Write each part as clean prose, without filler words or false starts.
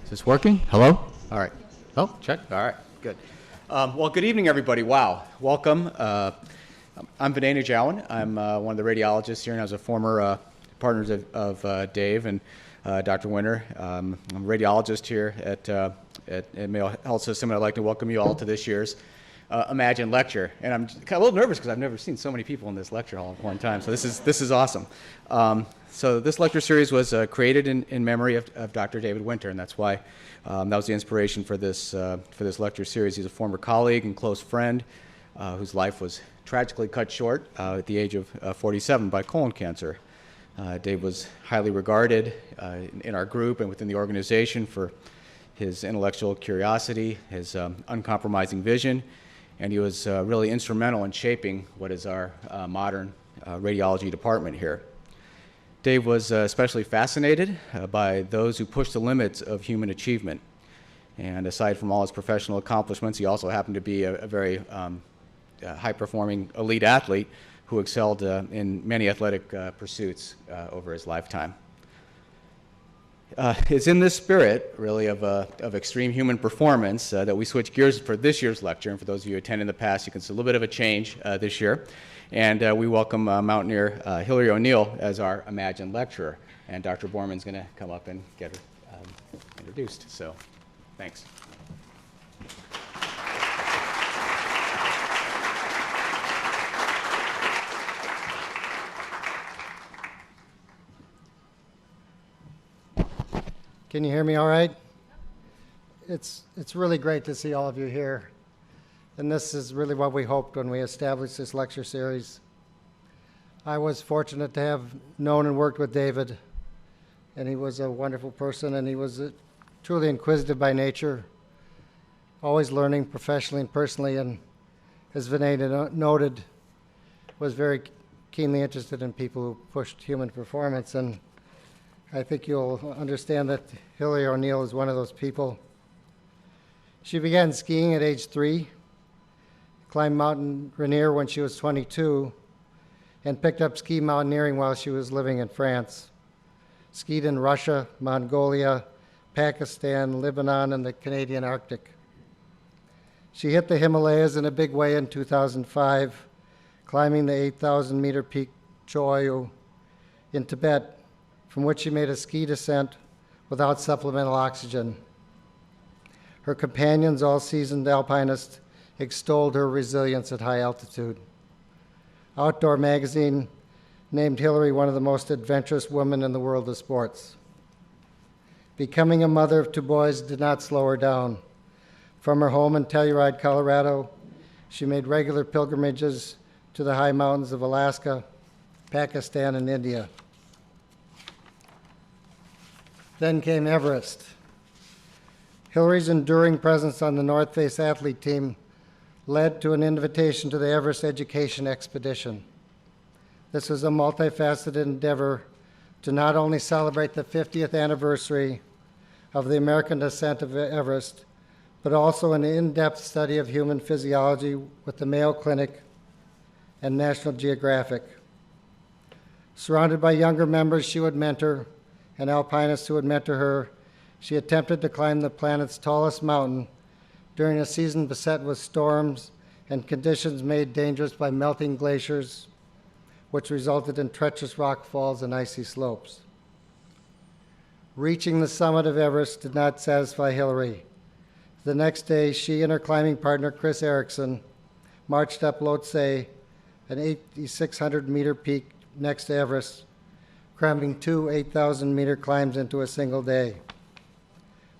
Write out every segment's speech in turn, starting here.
Is this working? Hello? All right. Oh, check. All right, good. Well, good evening, everybody. Wow. Welcome. I'm Vinay Najawan. I'm one of the radiologists here, and I was a former partners of Dave and Dr. Winter. I'm a radiologist here at Mayo Health System, and I'd like to welcome you all to this year's Imagine lecture. And I'm kind of a little nervous because I've never seen so many people in this lecture hall at one time, so this is awesome. So this lecture series was created in memory of Dr. David Winter, and that's why that was the inspiration for this lecture series. He's a former colleague and close friend whose life was tragically cut short at the age of 47 by colon cancer. Dave was highly regarded in our group and within the organization for his intellectual curiosity, his uncompromising vision, and he was really instrumental in shaping what is our modern radiology department here. Dave was especially fascinated by those who push the limits of human achievement. And aside from all his professional accomplishments, he also happened to be a very high-performing elite athlete who excelled in many athletic pursuits over his lifetime. It's in this spirit, really, of extreme hill performance that we switch gears for this year's lecture. And for those of you who attended in the past, you can see a little bit of a change this year. And we welcome mountaineer Hilaree O'Neill as our Imagine lecturer. And Dr. Borman's going to come up and get introduced. So, thanks. Can you hear me all right? It's really great to see all of you here. And this is really what we hoped when we established this lecture series. I was fortunate to have known and worked with David, and he was a wonderful person, and he was truly inquisitive by nature, always learning professionally and personally, and as Vinay noted, was very keenly interested in people who pushed human performance. And I think you'll understand that Hilaree O'Neill is one of those people. She began skiing at age 3, climbed Mount Rainier when she was 22, and picked up ski mountaineering while she was living in France. Skied in Russia, Mongolia, Pakistan, Lebanon, and the Canadian Arctic. She hit the Himalayas in a big way in 2005, climbing the 8,000-meter peak Choyu in Tibet, from which she made a ski descent without supplemental oxygen. Her companions, all seasoned alpinists, extolled her resilience at high altitude. Outdoor magazine named Hilaree one of the most adventurous women in the world of sports. Becoming a mother of 2 boys did not slow her down. From her home in Telluride, Colorado, she made regular pilgrimages to the high mountains of Alaska, Pakistan, and India. Then came Everest. Hilaree's enduring presence on the North Face athlete team led to an invitation to the Everest Education Expedition. This was a multifaceted endeavor to not only celebrate the 50th anniversary of the American ascent of Everest, but also an in-depth study of human physiology with the Mayo Clinic and National Geographic. Surrounded by younger members she would mentor and alpinists who would mentor her, she attempted to climb the planet's tallest mountain during a season beset with storms and conditions made dangerous by melting glaciers, which resulted in treacherous rock falls and icy slopes. Reaching the summit of Everest did not satisfy Hilaree. The next day, she and her climbing partner, Chris Erickson, marched up Lhotse, an 8,600-meter peak next to Everest, cramming 2 8,000-meter climbs into a single day.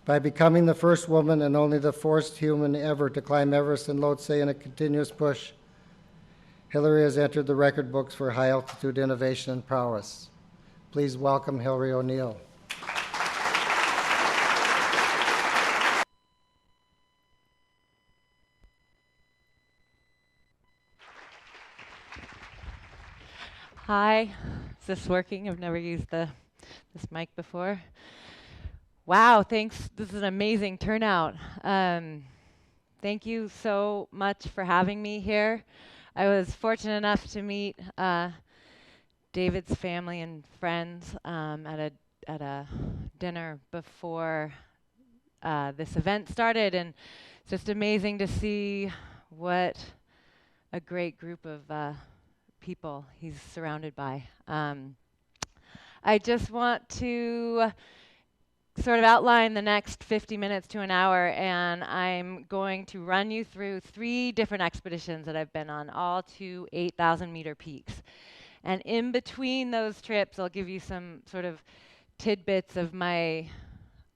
By becoming the first woman and only the 4th human ever to climb Everest and Lhotse in a continuous push, Hilaree has entered the record books for high-altitude innovation and prowess. Please welcome Hilaree O'Neill. Hi, is this working? I've never used this mic before. Wow, thanks. This is an amazing turnout. Thank you so much for having me here. I was fortunate enough to meet David's family and friends at a dinner before this event started, and it's just amazing to see what a great group of people he's surrounded by. I just want to sort of outline the next 50 minutes to an hour, and I'm going to run you through 3 different expeditions that I've been on, all to 8,000 meter peaks. And in between those trips, I'll give you some sort of tidbits of my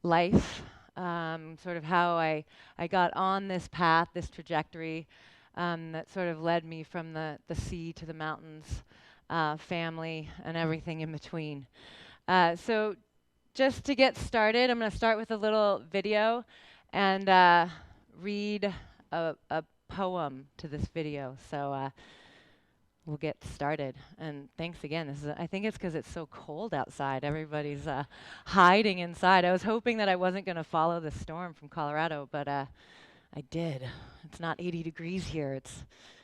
life, sort of how I got on this path, this trajectory that sort of led me from the sea to the mountains, family, and everything in between. So just to get started, I'm going to start with a little video and read a poem to this video. So we'll get started. And thanks again. I think it's because it's so cold outside. Everybody's hiding inside. I was hoping that I wasn't going to follow the storm from Colorado, but I did. It's not 80 degrees here. It's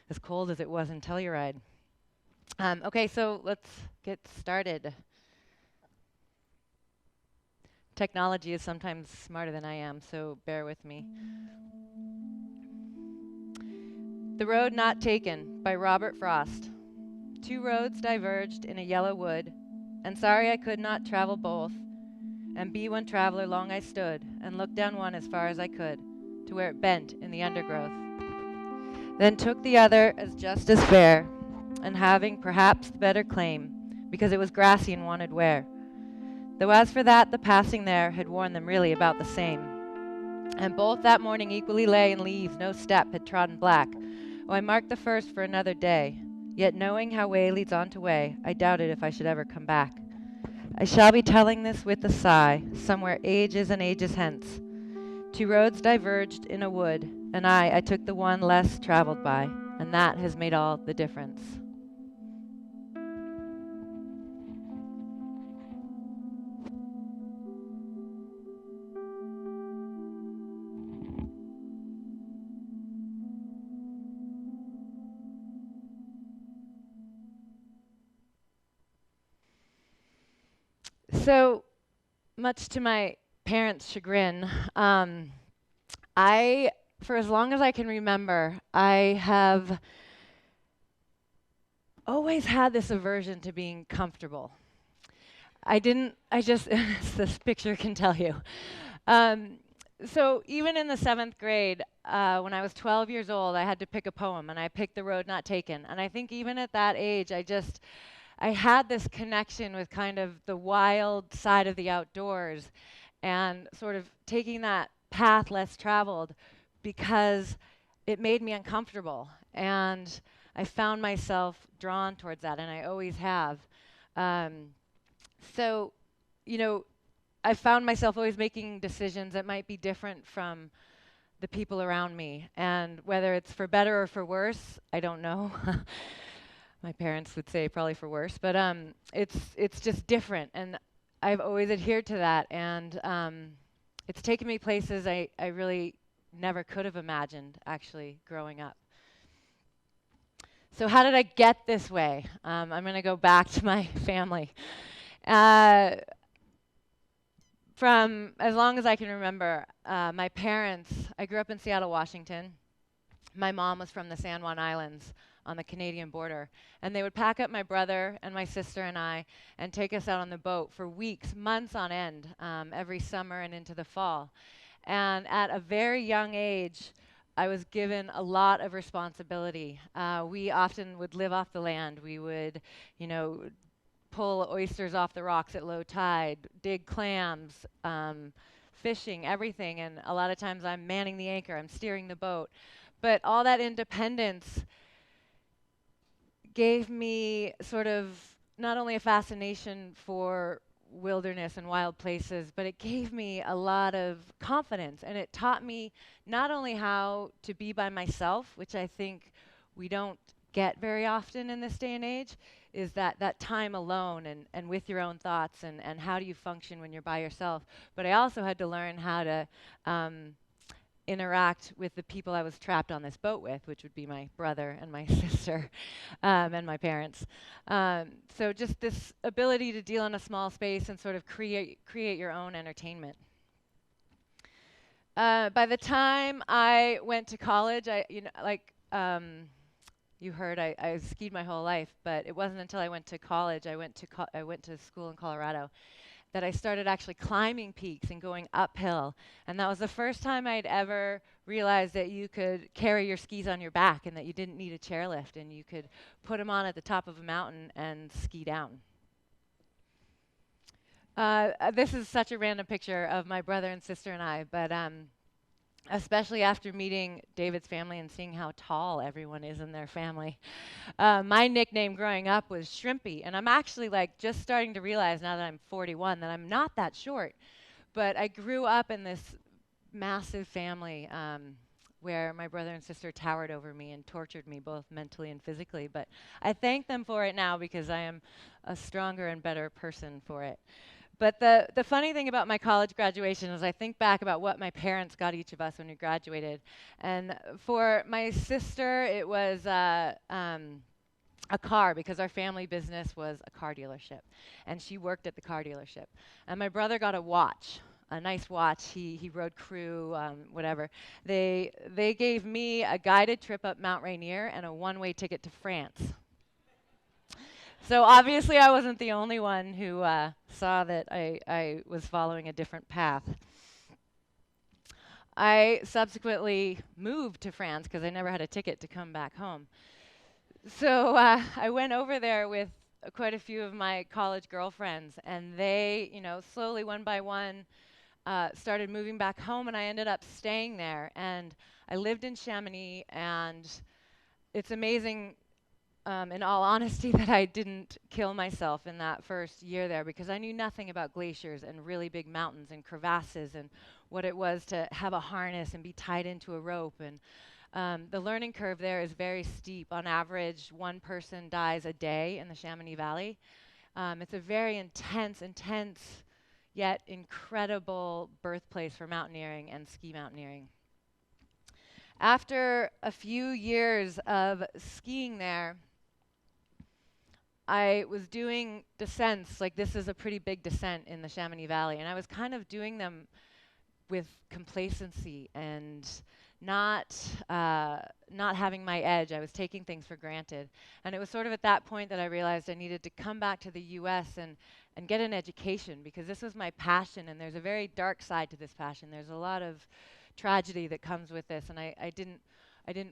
as cold as it was in Telluride. Okay, so let's get started. Technology is sometimes smarter than I am, so bear with me. The Road Not Taken by Robert Frost. 2 roads diverged in a yellow wood, and sorry I could not travel both, and be one traveler long I stood, and looked down one as far as I could, to where it bent in the undergrowth. Then took the other as just as fair, and having perhaps the better claim, because it was grassy and wanted wear. Though as for that, the passing there had worn them really about the same. And both that morning equally lay in leaves, no step had trodden black. Oh, I marked the first for another day, yet knowing how way leads on to way, I doubted if I should ever come back. I shall be telling this with a sigh, somewhere ages and ages hence. 2 roads diverged in a wood, and I took the one less traveled by, and that has made all the difference. So, much to my parents' chagrin, for as long as I can remember, I have always had this aversion to being comfortable. As this picture can tell you. So even in the 7th grade, when I was 12 years old, I had to pick a poem, and I picked The Road Not Taken. And I think even at that age, I had this connection with kind of the wild side of the outdoors and sort of taking that path less traveled because it made me uncomfortable. And I found myself drawn towards that, and I always have. So, you know, I found myself always making decisions that might be different from the people around me. And whether it's for better or for worse, I don't know. My parents would say probably for worse, but it's just different, and I've always adhered to that, and it's taken me places I really never could have imagined actually growing up. So how did I get this way? I'm going to go back to my family. From as long as I can remember, my parents, I grew up in Seattle, Washington. My mom was from the San Juan Islands on the Canadian border. And they would pack up my brother and my sister and I and take us out on the boat for weeks, months on end, every summer and into the fall. And at a very young age, I was given a lot of responsibility. We often would live off the land. We would, pull oysters off the rocks at low tide, dig clams, fishing, everything. And a lot of times I'm manning the anchor, I'm steering the boat. But all that independence gave me sort of not only a fascination for wilderness and wild places, but it gave me a lot of confidence, and it taught me not only how to be by myself, which I think we don't get very often in this day and age, is that time alone and with your own thoughts and how do you function when you're by yourself. But I also had to learn how to interact with the people I was trapped on this boat with, which would be my brother and my sister and my parents. So just this ability to deal in a small space and sort of create your own entertainment. By the time I went to college, you heard, I skied my whole life, but it wasn't until I went to college, I went to school in Colorado, that I started actually climbing peaks and going uphill. And that was the first time I'd ever realized that you could carry your skis on your back and that you didn't need a chairlift and you could put them on at the top of a mountain and ski down. This is such a random picture of my brother and sister and I, but especially after meeting David's family and seeing how tall everyone is in their family. My nickname growing up was Shrimpy, and I'm actually just starting to realize now that I'm 41 that I'm not that short. But I grew up in this massive family where my brother and sister towered over me and tortured me both mentally and physically. But I thank them for it now because I am a stronger and better person for it. But the funny thing about my college graduation is I think back about what my parents got each of us when we graduated. And for my sister, it was a car because our family business was a car dealership. And she worked at the car dealership. And my brother got a watch, a nice watch. He rode crew, whatever. They gave me a guided trip up Mount Rainier and a one-way ticket to France. So obviously I wasn't the only one who saw that I was following a different path. I subsequently moved to France because I never had a ticket to come back home. So I went over there with quite a few of my college girlfriends, and they, slowly one by one started moving back home, and I ended up staying there. And I lived in Chamonix, and it's amazing in all honesty, that I didn't kill myself in that first year there because I knew nothing about glaciers and really big mountains and crevasses and what it was to have a harness and be tied into a rope. And the learning curve there is very steep. On average, one person dies a day in the Chamonix Valley. It's a very intense, yet incredible birthplace for mountaineering and ski mountaineering. After a few years of skiing there, I was doing descents, this is a pretty big descent in the Chamonix Valley, and I was kind of doing them with complacency and not having my edge. I was taking things for granted. And it was sort of at that point that I realized I needed to come back to the US and get an education because this was my passion, and there's a very dark side to this passion. There's a lot of tragedy that comes with this, and I didn't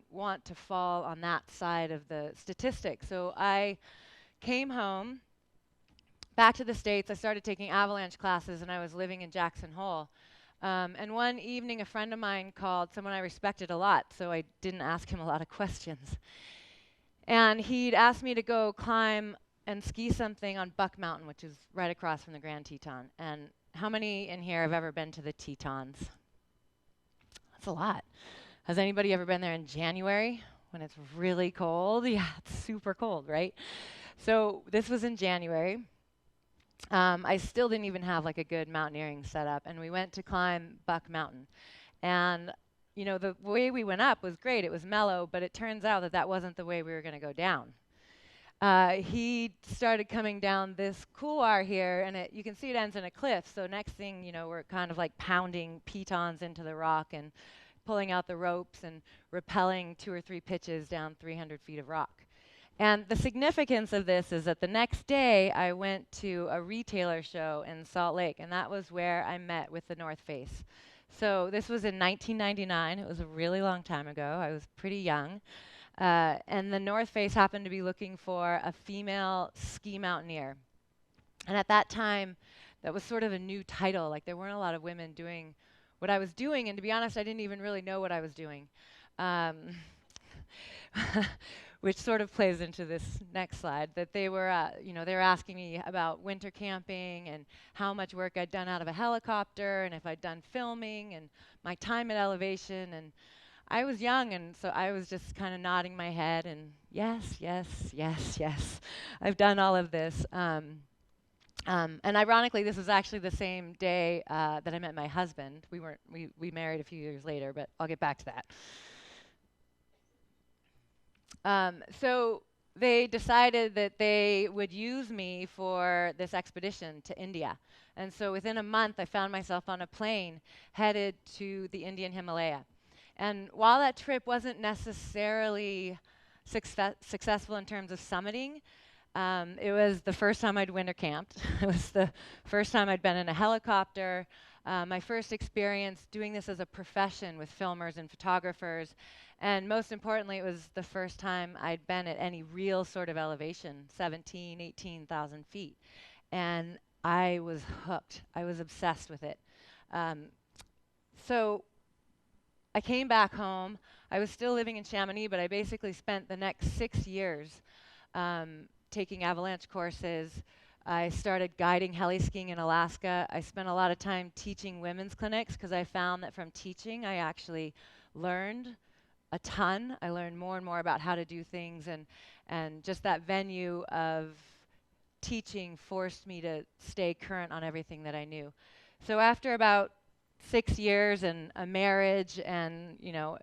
want to fall on that side of the statistics. So I came home, back to the States. I started taking avalanche classes, and I was living in Jackson Hole. And one evening, a friend of mine called, someone I respected a lot, so I didn't ask him a lot of questions. And he'd asked me to go climb and ski something on Buck Mountain, which is right across from the Grand Teton. And how many in here have ever been to the Tetons? That's a lot. Has anybody ever been there in January when it's really cold? Yeah, it's super cold, right? So this was in January. I still didn't even have a good mountaineering setup, and we went to climb Buck Mountain. And the way we went up was great. It was mellow, but it turns out that wasn't the way we were going to go down. He started coming down this couloir here, and you can see it ends in a cliff. So next thing, we're kind of pounding pitons into the rock and pulling out the ropes and rappelling 2 or 3 pitches down 300 feet of rock. And the significance of this is that the next day I went to a retailer show in Salt Lake, and that was where I met with the North Face. So this was in 1999. It was a really long time ago. I was pretty young. And the North Face happened to be looking for a female ski mountaineer. And at that time, that was sort of a new title. There weren't a lot of women doing what I was doing, and to be honest, I didn't even really know what I was doing. Which sort of plays into this next slide, that they were asking me about winter camping and how much work I'd done out of a helicopter and if I'd done filming and my time at elevation. And I was young, and so I was just kind of nodding my head and yes, I've done all of this. And ironically, this was actually the same day that I met my husband. We married a few years later, but I'll get back to that. So they decided that they would use me for this expedition to India. And so within a month, I found myself on a plane headed to the Indian Himalaya. And while that trip wasn't necessarily successful in terms of summiting, it was the first time I'd winter camped. It was the first time I'd been in a helicopter. My first experience doing this as a profession with filmers and photographers. And most importantly, it was the first time I'd been at any real sort of elevation, 17, 18,000 feet. And I was hooked. I was obsessed with it. So I came back home. I was still living in Chamonix, but I basically spent the next 6 years taking avalanche courses. I started guiding heli skiing in Alaska. I spent a lot of time teaching women's clinics because I found that from teaching I actually learned a ton. I learned more and more about how to do things, and just that venue of teaching forced me to stay current on everything that I knew. So after about 6 years and a marriage and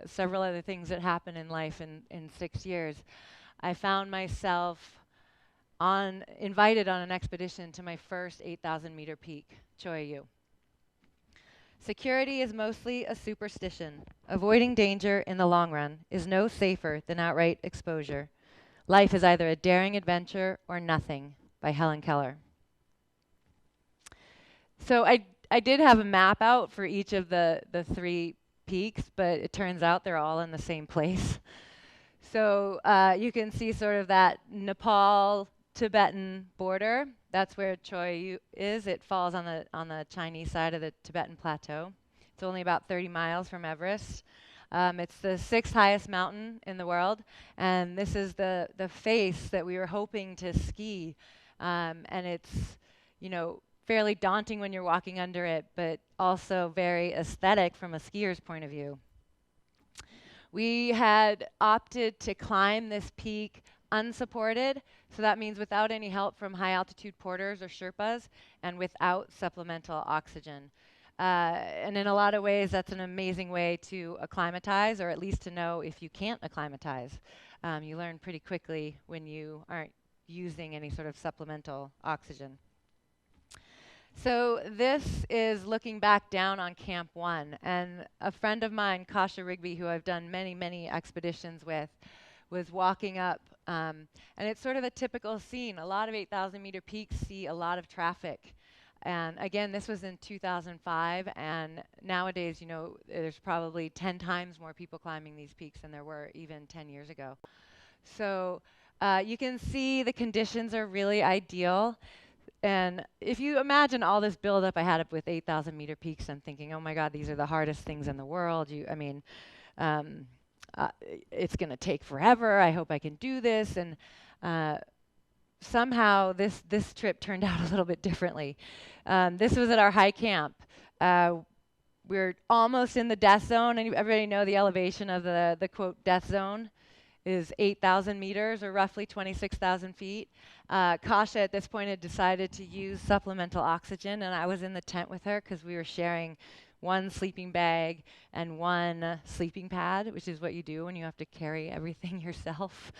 several other things that happen in life in 6 years, I found myself invited on an expedition to my first 8,000 meter peak, Choyu. Security is mostly a superstition. Avoiding danger in the long run is no safer than outright exposure. Life is either a daring adventure or nothing, by Helen Keller. So I did have a map out for each of the 3 peaks, but it turns out they're all in the same place. So you can see sort of that Nepal Tibetan border. That's where Choyu is. It falls on the Chinese side of the Tibetan plateau. It's only about 30 miles from Everest. It's the 6th highest mountain in the world, and this is the face that we were hoping to ski. And it's, fairly daunting when you're walking under it, but also very aesthetic from a skier's point of view. We had opted to climb this peak unsupported, so that means without any help from high altitude porters or Sherpas and without supplemental oxygen. And in a lot of ways, that's an amazing way to acclimatize, or at least to know if you can't acclimatize. You learn pretty quickly when you aren't using any sort of supplemental oxygen. So this is looking back down on Camp 1, and a friend of mine, Kasha Rigby, who I've done many, many expeditions with, was walking up, and it's sort of a typical scene. A lot of 8,000 meter peaks see a lot of traffic. And again, this was in 2005, and nowadays, there's probably 10 times more people climbing these peaks than there were even 10 years ago. So you can see the conditions are really ideal. And if you imagine all this buildup I had up with 8,000 meter peaks, I'm thinking, oh my God, these are the hardest things in the world. It's going to take forever. I hope I can do this. And somehow this trip turned out a little bit differently. This was at our high camp. We're almost in the death zone, and everybody know the elevation of the quote death zone is 8,000 meters, or roughly 26,000 feet. Kasha at this point had decided to use supplemental oxygen, and I was in the tent with her because we were sharing one sleeping bag and one sleeping pad, which is what you do when you have to carry everything yourself.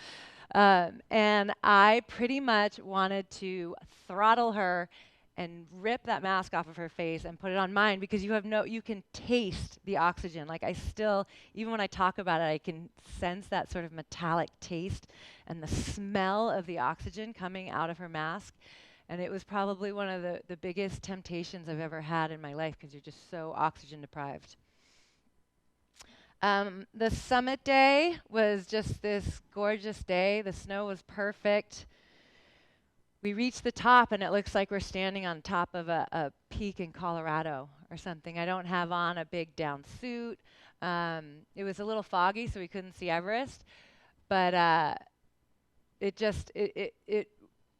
And I pretty much wanted to throttle her and rip that mask off of her face and put it on mine, because you can taste the oxygen. Like I still, even when I talk about it, I can sense that sort of metallic taste and the smell of the oxygen coming out of her mask. And it was probably one of the biggest temptations I've ever had in my life, because you're just so oxygen deprived. The summit day was just this gorgeous day. The snow was perfect. We reached the top, and it looks like we're standing on top of a peak in Colorado or something. I don't have on a big down suit. It was a little foggy, so we couldn't see Everest. But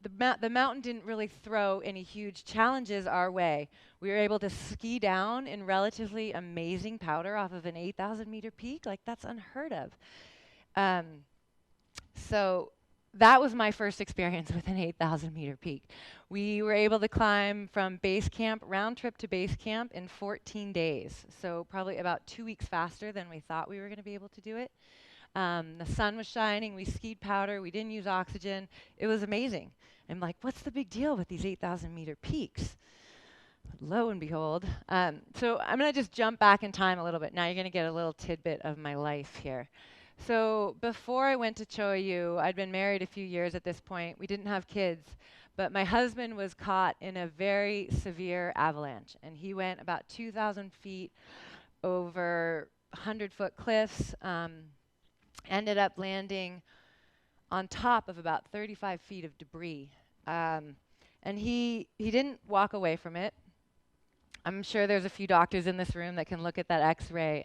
the mountain didn't really throw any huge challenges our way. We were able to ski down in relatively amazing powder off of an 8,000 meter peak. Like, that's unheard of. So that was my first experience with an 8,000 meter peak. We were able to climb from base camp, round trip to base camp, in 14 days. So probably about 2 weeks faster than we thought we were going to be able to do it. The sun was shining. We skied powder. We didn't use oxygen. It was amazing. I'm like, what's the big deal with these 8,000 meter peaks? Lo and behold. So I'm going to just jump back in time a little bit. Now you're going to get a little tidbit of my life here. So before I went to Choyu, I'd been married a few years at this point. We didn't have kids, but my husband was caught in a very severe avalanche, and he went about 2,000 feet over 100-foot cliffs, ended up landing on top of about 35 feet of debris. And he didn't walk away from it. I'm sure there's a few doctors in this room that can look at that x-ray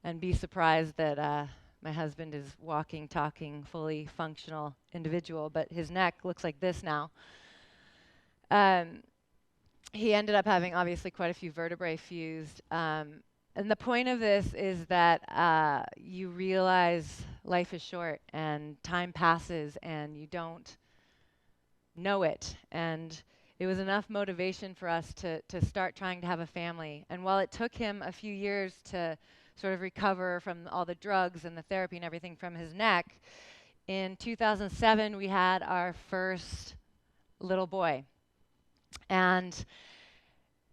and be surprised that my husband is walking, talking, fully functional individual, but his neck looks like this now. He ended up having obviously quite a few vertebrae fused. And the point of this is that you realize life is short and time passes and you don't know it. And it was enough motivation for us to start trying to have a family. And while it took him a few years to sort of recover from all the drugs and the therapy and everything from his neck, in 2007 we had our first little boy. And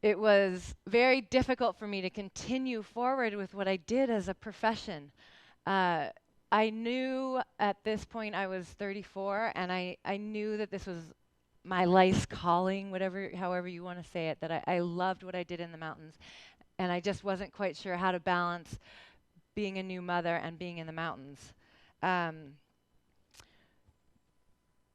it was very difficult for me to continue forward with what I did as a profession. I knew at this point I was 34, and I knew that this was my life's calling, however you want to say it, that I loved what I did in the mountains. And I just wasn't quite sure how to balance being a new mother and being in the mountains.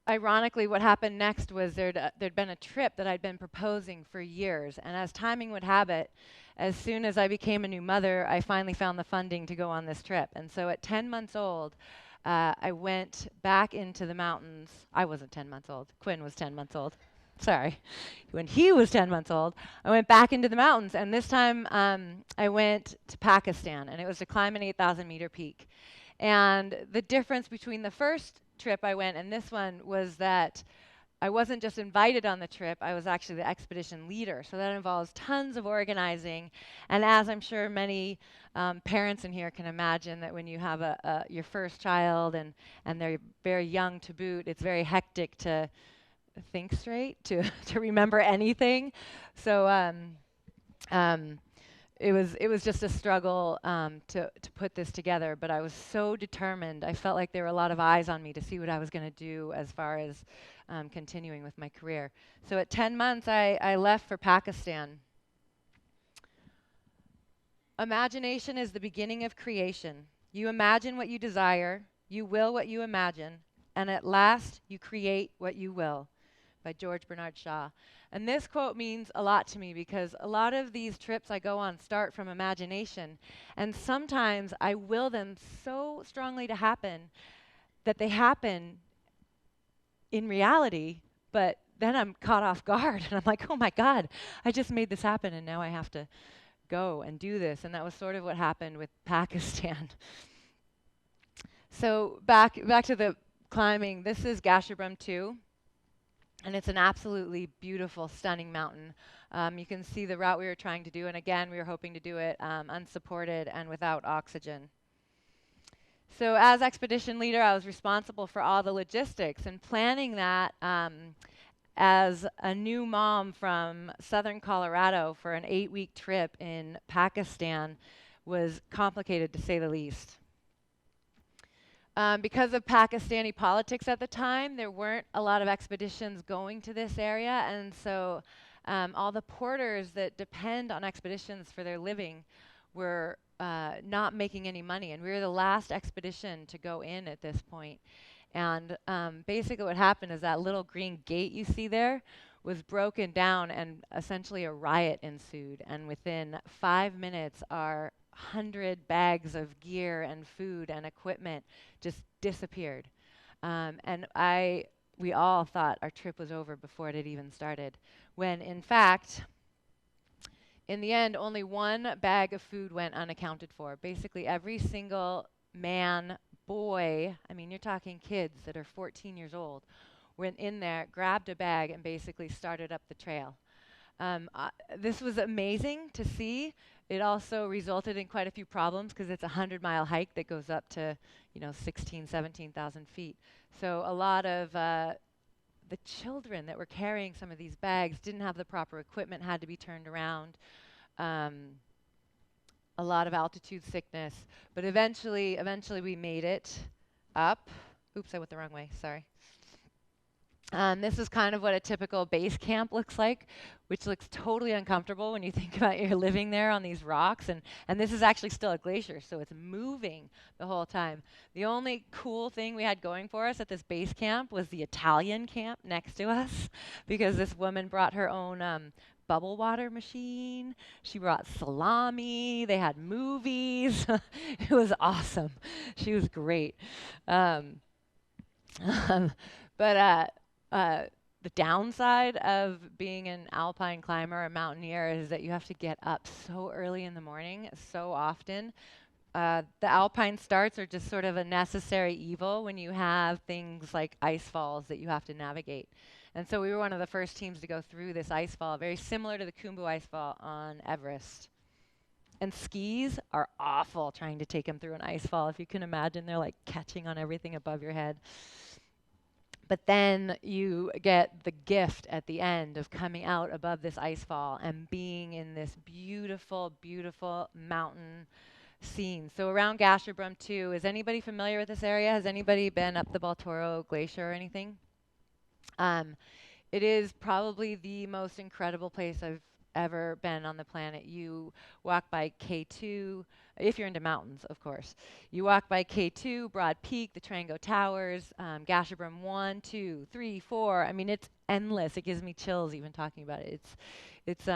Ironically, what happened next was there'd been a trip that I'd been proposing for years. And as timing would have it, as soon as I became a new mother, I finally found the funding to go on this trip. And so at 10 months old, I went back into the mountains. I wasn't 10 months old. Quinn was 10 months old. Sorry. When he was 10 months old, I went back into the mountains. And this time I went to Pakistan, and it was to climb an 8,000 meter peak. And the difference between the first trip I went and this one was that I wasn't just invited on the trip, I was actually the expedition leader. So that involves tons of organizing. And as I'm sure many parents in here can imagine, that when you have your first child and they're very young to boot, it's very hectic to think straight, to remember anything. So it was just a struggle to put this together, but I was so determined. I felt like there were a lot of eyes on me to see what I was going to do as far as continuing with my career. So at 10 months, I left for Pakistan. Imagination is the beginning of creation. You imagine what you desire, you will what you imagine, and at last you create what you will, by George Bernard Shaw. And this quote means a lot to me because a lot of these trips I go on start from imagination, and sometimes I will them so strongly to happen that they happen in reality, but then I'm caught off guard and I'm like, oh my God, I just made this happen and now I have to go and do this. And that was sort of what happened with Pakistan. So back to the climbing. This is Gasherbrum 2. And it's an absolutely beautiful, stunning mountain. You can see the route we were trying to do. And again, we were hoping to do it unsupported and without oxygen. So as expedition leader, I was responsible for all the logistics. And planning that as a new mom from southern Colorado for an 8-week trip in Pakistan was complicated, to say the least. Because of Pakistani politics at the time, there weren't a lot of expeditions going to this area, and so all the porters that depend on expeditions for their living were not making any money, and we were the last expedition to go in at this point. And basically what happened is that little green gate you see there was broken down, and essentially a riot ensued, and within 5 minutes our 100 bags of gear and food and equipment just disappeared. And we all thought our trip was over before it had even started, when in fact, in the end, only one bag of food went unaccounted for. Basically every single man, boy, I mean, you're talking kids that are 14 years old, went in there, grabbed a bag, and basically started up the trail. This was amazing to see. It also resulted in quite a few problems because it's a 100-mile hike that goes up to, 16, 17,000 feet. So a lot of the children that were carrying some of these bags didn't have the proper equipment, had to be turned around. A lot of altitude sickness, but eventually we made it up. Oops, I went the wrong way, sorry. This is kind of what a typical base camp looks like, which looks totally uncomfortable when you think about you're living there on these rocks, and this is actually still a glacier, so it's moving the whole time. The only cool thing we had going for us at this base camp was the Italian camp next to us, because this woman brought her own bubble water machine. She brought salami. They had movies. It was awesome. She was great. The downside of being an alpine climber or mountaineer is that you have to get up so early in the morning, so often. The alpine starts are just sort of a necessary evil when you have things like ice falls that you have to navigate. And so we were one of the first teams to go through this ice fall, very similar to the Khumbu Ice Fall on Everest. And skis are awful trying to take them through an ice fall. If you can imagine, they're like catching on everything above your head. But then you get the gift at the end of coming out above this ice fall and being in this beautiful, beautiful mountain scene. So around Gasherbrum too, is anybody familiar with this area? Has anybody been up the Baltoro Glacier or anything? It is probably the most incredible place I've ever been on the planet. You walk by K2, if you're into mountains, of course. You walk by K2, Broad Peak, the Trango Towers, Gasherbrum 1, 2, 3, 4. I mean, it's endless. It gives me chills even talking about it. It's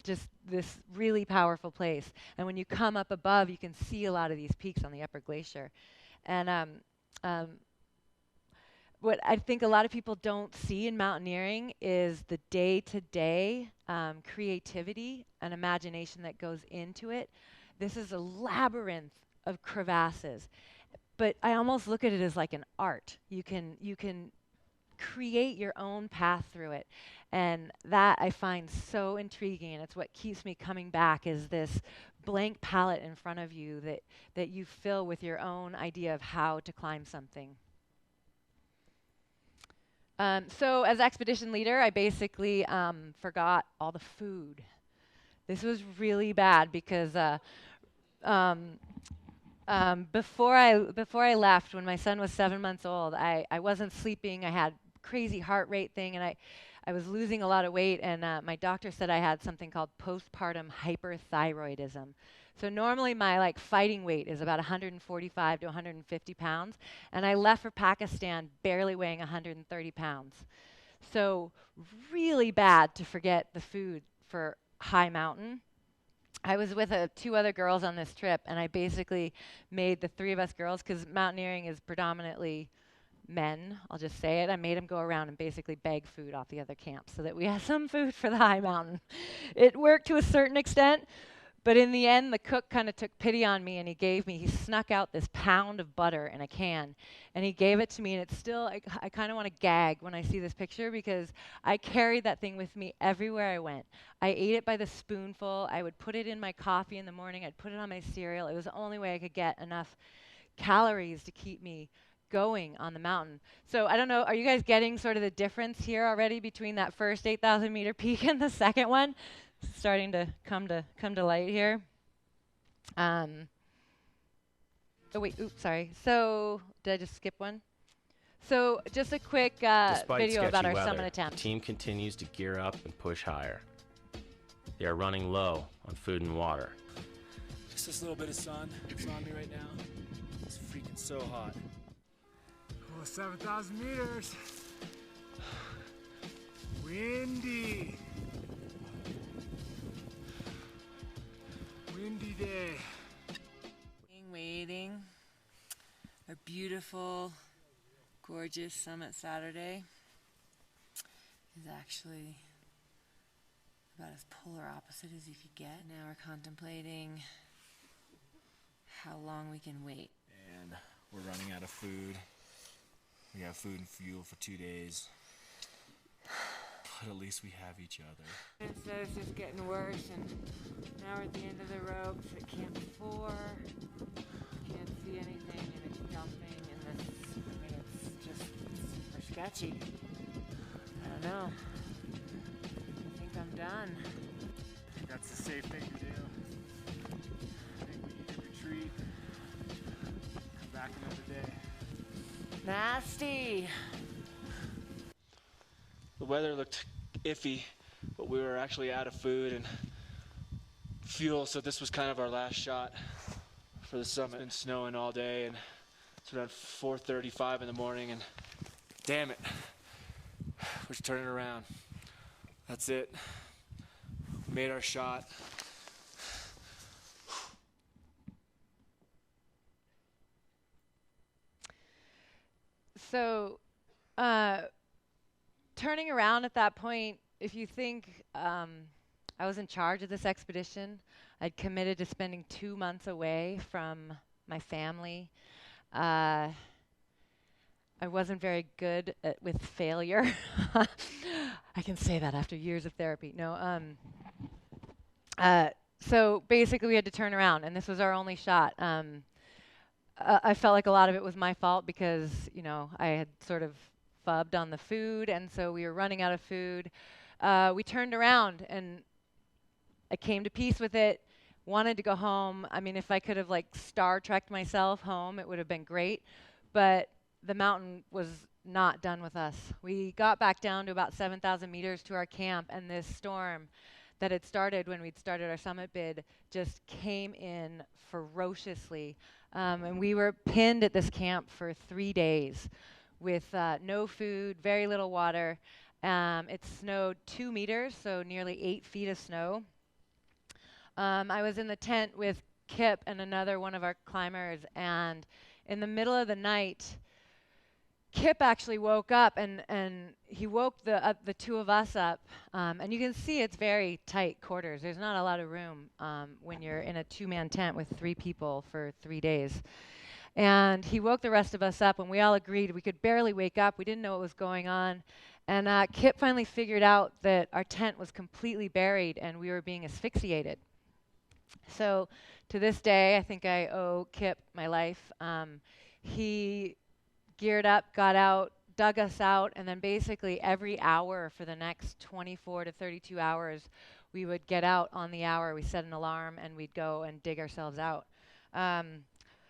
just this really powerful place. And when you come up above, you can see a lot of these peaks on the upper glacier. And what I think a lot of people don't see in mountaineering is the day-to-day creativity and imagination that goes into it. This is a labyrinth of crevasses, but I almost look at it as like an art. You can create your own path through it, and that I find so intriguing, and it's what keeps me coming back, is this blank palette in front of you that you fill with your own idea of how to climb something. So as expedition leader, I basically forgot all the food. This was really bad because before I left, when my son was 7 months old, I wasn't sleeping. I had crazy heart rate thing, and I was losing a lot of weight, and my doctor said I had something called postpartum hyperthyroidism. So normally my fighting weight is about 145 to 150 pounds, and I left for Pakistan barely weighing 130 pounds. So really bad to forget the food for high mountain. I was with two other girls on this trip, and I basically made the three of us girls, because mountaineering is predominantly men, I'll just say it, I made them go around and basically beg food off the other camps so that we had some food for the high mountain. It worked to a certain extent, but in the end, the cook kind of took pity on me, and he snuck out this pound of butter in a can, and he gave it to me, and it's still, I kind of want to gag when I see this picture, because I carried that thing with me everywhere I went. I ate it by the spoonful. I would put it in my coffee in the morning. I'd put it on my cereal. It was the only way I could get enough calories to keep me going on the mountain. So I don't know, are you guys getting sort of the difference here already between that first 8,000 meter peak and the second one? Starting to come to light here. Oh wait, oops, sorry. So did I just skip one? So just a quick video about our summit attempt. The team continues to gear up and push higher. They are running low on food and water. Just this little bit of sun. It's on me right now. It's freaking so hot. Oh, 7,000 meters. Windy. Windy day. Waiting. A beautiful, gorgeous summit Saturday is actually about as polar opposite as you could get. Now we're contemplating how long we can wait. And we're running out of food. We have food and fuel for 2 days. But at least we have each other. Instead, it's just getting worse, and now we're at the end of the ropes at Camp 4. Can't see anything, and it's dumping, and this, I mean, it's just super sketchy. I don't know. I think I'm done. That's the safe thing to do. I think we need to retreat. Come back another day. Nasty. The weather looked iffy, but we were actually out of food and fuel, so this was kind of our last shot for the summit. It's been snowing all day, and it's around 4:35 in the morning, and damn it, we're just turning around. That's it. We made our shot. So, turning around at that point, if you think I was in charge of this expedition, I'd committed to spending 2 months away from my family. I wasn't very good with failure. I can say that after years of therapy. No. So basically, we had to turn around, and this was our only shot. I felt like a lot of it was my fault because, you know, I had sort of fubbed on the food, and so we were running out of food. We turned around, and I came to peace with it, wanted to go home. I mean, if I could have, like, Star Trekked myself home, it would have been great, but the mountain was not done with us. We got back down to about 7,000 meters to our camp, and this storm that had started when we'd started our summit bid just came in ferociously. And we were pinned at this camp for 3 days with no food, very little water. It snowed 2 meters, so nearly 8 feet of snow. I was in the tent with Kip and another one of our climbers, and in the middle of the night, Kip actually woke up, and he woke the two of us up. And you can see it's very tight quarters. There's not a lot of room when you're in a 2-man tent with 3 people for 3 days. And he woke the rest of us up, and we all agreed we could barely wake up. We didn't know what was going on. And Kip finally figured out that our tent was completely buried, and we were being asphyxiated. So to this day, I think I owe Kip my life. He geared up, got out, dug us out, and then basically every hour for the next 24 to 32 hours, we would get out on the hour. We set an alarm, and we'd go and dig ourselves out.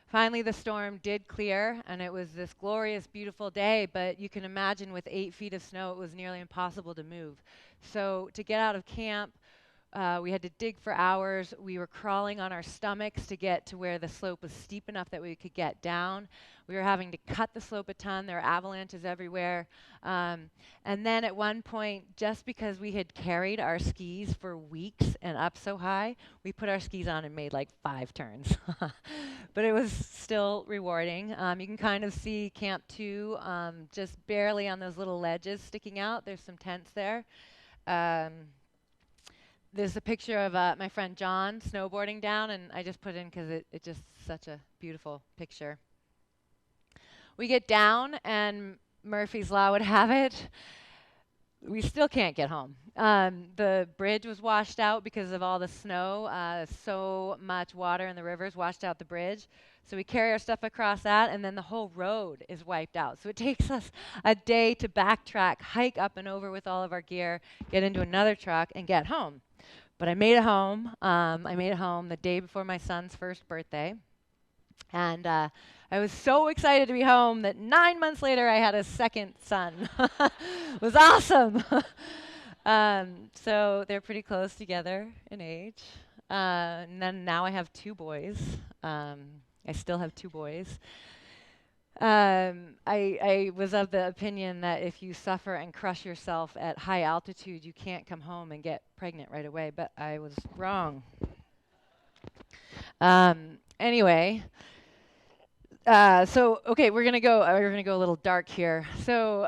Finally, the storm did clear, and it was this glorious, beautiful day, but you can imagine with 8 feet of snow, it was nearly impossible to move. So to get out of camp, we had to dig for hours. We were crawling on our stomachs to get to where the slope was steep enough that we could get down. We were having to cut the slope a ton. There were avalanches everywhere. And then at one point, just because we had carried our skis for weeks and up so high, we put our skis on and made like 5 turns. But it was still rewarding. You can kind of see Camp 2 just barely on those little ledges sticking out. There's some tents there. There's a picture of my friend John snowboarding down, and I just put it in because it's just such a beautiful picture. We get down, and Murphy's Law would have it, we still can't get home. The bridge was washed out because of all the snow. So much water in the rivers washed out the bridge. So we carry our stuff across that, and then the whole road is wiped out. So it takes us a day to backtrack, hike up and over with all of our gear, get into another truck, and get home. But I made it home. I made it home the day before my son's first birthday. And I was so excited to be home that 9 months later I had a second son. It was awesome. So they're pretty close together in age. And then now I have 2 boys. I still have 2 boys. I was of the opinion that if you suffer and crush yourself at high altitude, you can't come home and get pregnant right away, but I was wrong. Anyway, so okay, we're gonna go a little dark here. So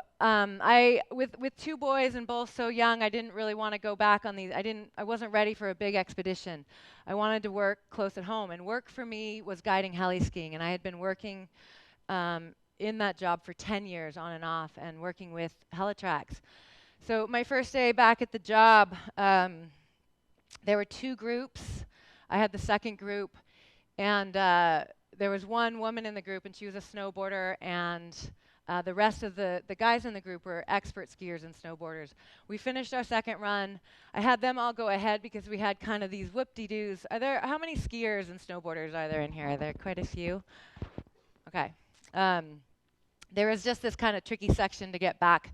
with 2 boys and both so young, I didn't really want to go back on these. I wasn't ready for a big expedition. I wanted to work close at home, and work for me was guiding heli skiing, and I had been working in that job for 10 years on and off and working with Helitrax. So my first day back at the job, there were 2 groups. I had the second group, and there was one woman in the group, and she was a snowboarder, and the rest of the guys in the group were expert skiers and snowboarders. We finished our second run. I had them all go ahead because we had kind of these whoop-de-doos. How many skiers and snowboarders are there in here? Are there quite a few? Okay. There was just this kind of tricky section to get back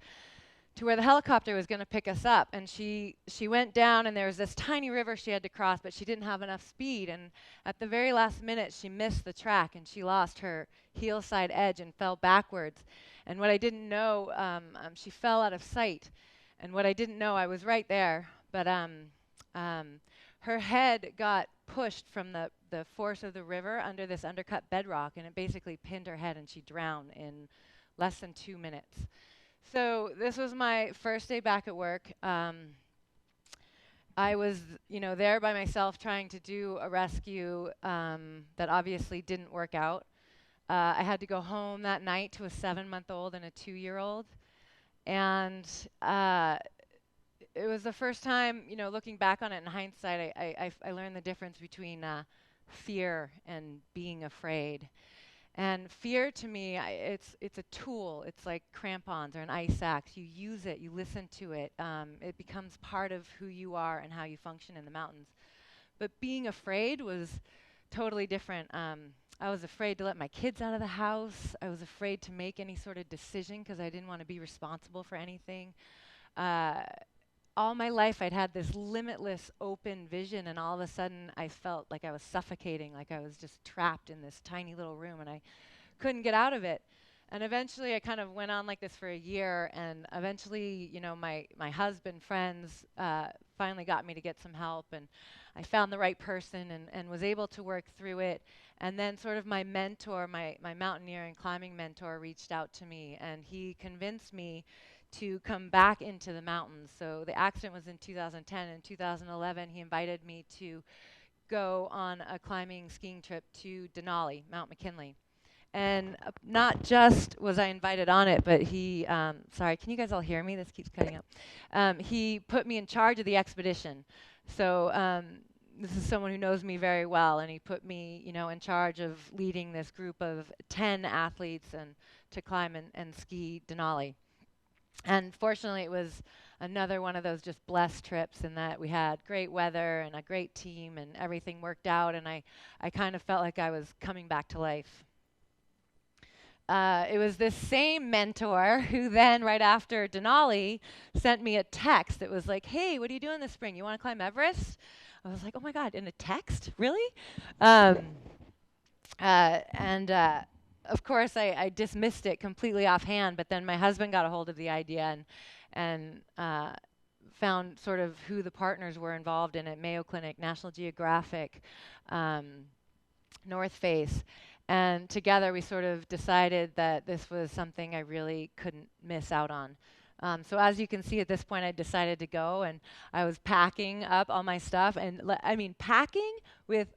to where the helicopter was going to pick us up, and she went down, and there was this tiny river she had to cross, but she didn't have enough speed, and at the very last minute she missed the track, and she lost her heel side edge and fell backwards. And what I didn't know, she fell out of sight, and what I didn't know, I was right there, but her head got pushed from the force of the river under this undercut bedrock, and it basically pinned her head, and she drowned in less than 2 minutes. So this was my first day back at work. I was, there by myself trying to do a rescue that obviously didn't work out. I had to go home that night to a 7-month-old and a 2-year-old. And it was the first time, looking back on it in hindsight, I learned the difference between fear and being afraid. And fear to me, it's a tool. It's like crampons or an ice axe. You use it, you listen to it. It becomes part of who you are and how you function in the mountains. But being afraid was totally different. I was afraid to let my kids out of the house. I was afraid to make any sort of decision because I didn't want to be responsible for anything. All my life I'd had this limitless open vision, and all of a sudden I felt like I was suffocating, like I was just trapped in this tiny little room and I couldn't get out of it. And eventually I kind of went on like this for a year, and eventually, my husband, friends finally got me to get some help, and I found the right person and was able to work through it. And then sort of my mentor, my mountaineer and climbing mentor, reached out to me, and he convinced me to come back into the mountains. So the accident was in 2010. In 2011, he invited me to go on a climbing skiing trip to Denali, Mount McKinley. And not just was I invited on it, but he, sorry, can you guys all hear me? This keeps cutting out. He put me in charge of the expedition. So this is someone who knows me very well, and he put me, in charge of leading this group of 10 athletes and to climb and ski Denali. And fortunately, it was another one of those just blessed trips in that we had great weather and a great team, and everything worked out, and I kind of felt like I was coming back to life. It was this same mentor who then, right after Denali, sent me a text that was like, "Hey, what are you doing this spring? You want to climb Everest?" I was like, "Oh my God, in a text? Really?" Of course, I dismissed it completely offhand, but then my husband got a hold of the idea and found sort of who the partners were involved in it: Mayo Clinic, National Geographic, North Face. And together we sort of decided that this was something I really couldn't miss out on. So as you can see, at this point, I decided to go, and I was packing up all my stuff. And packing with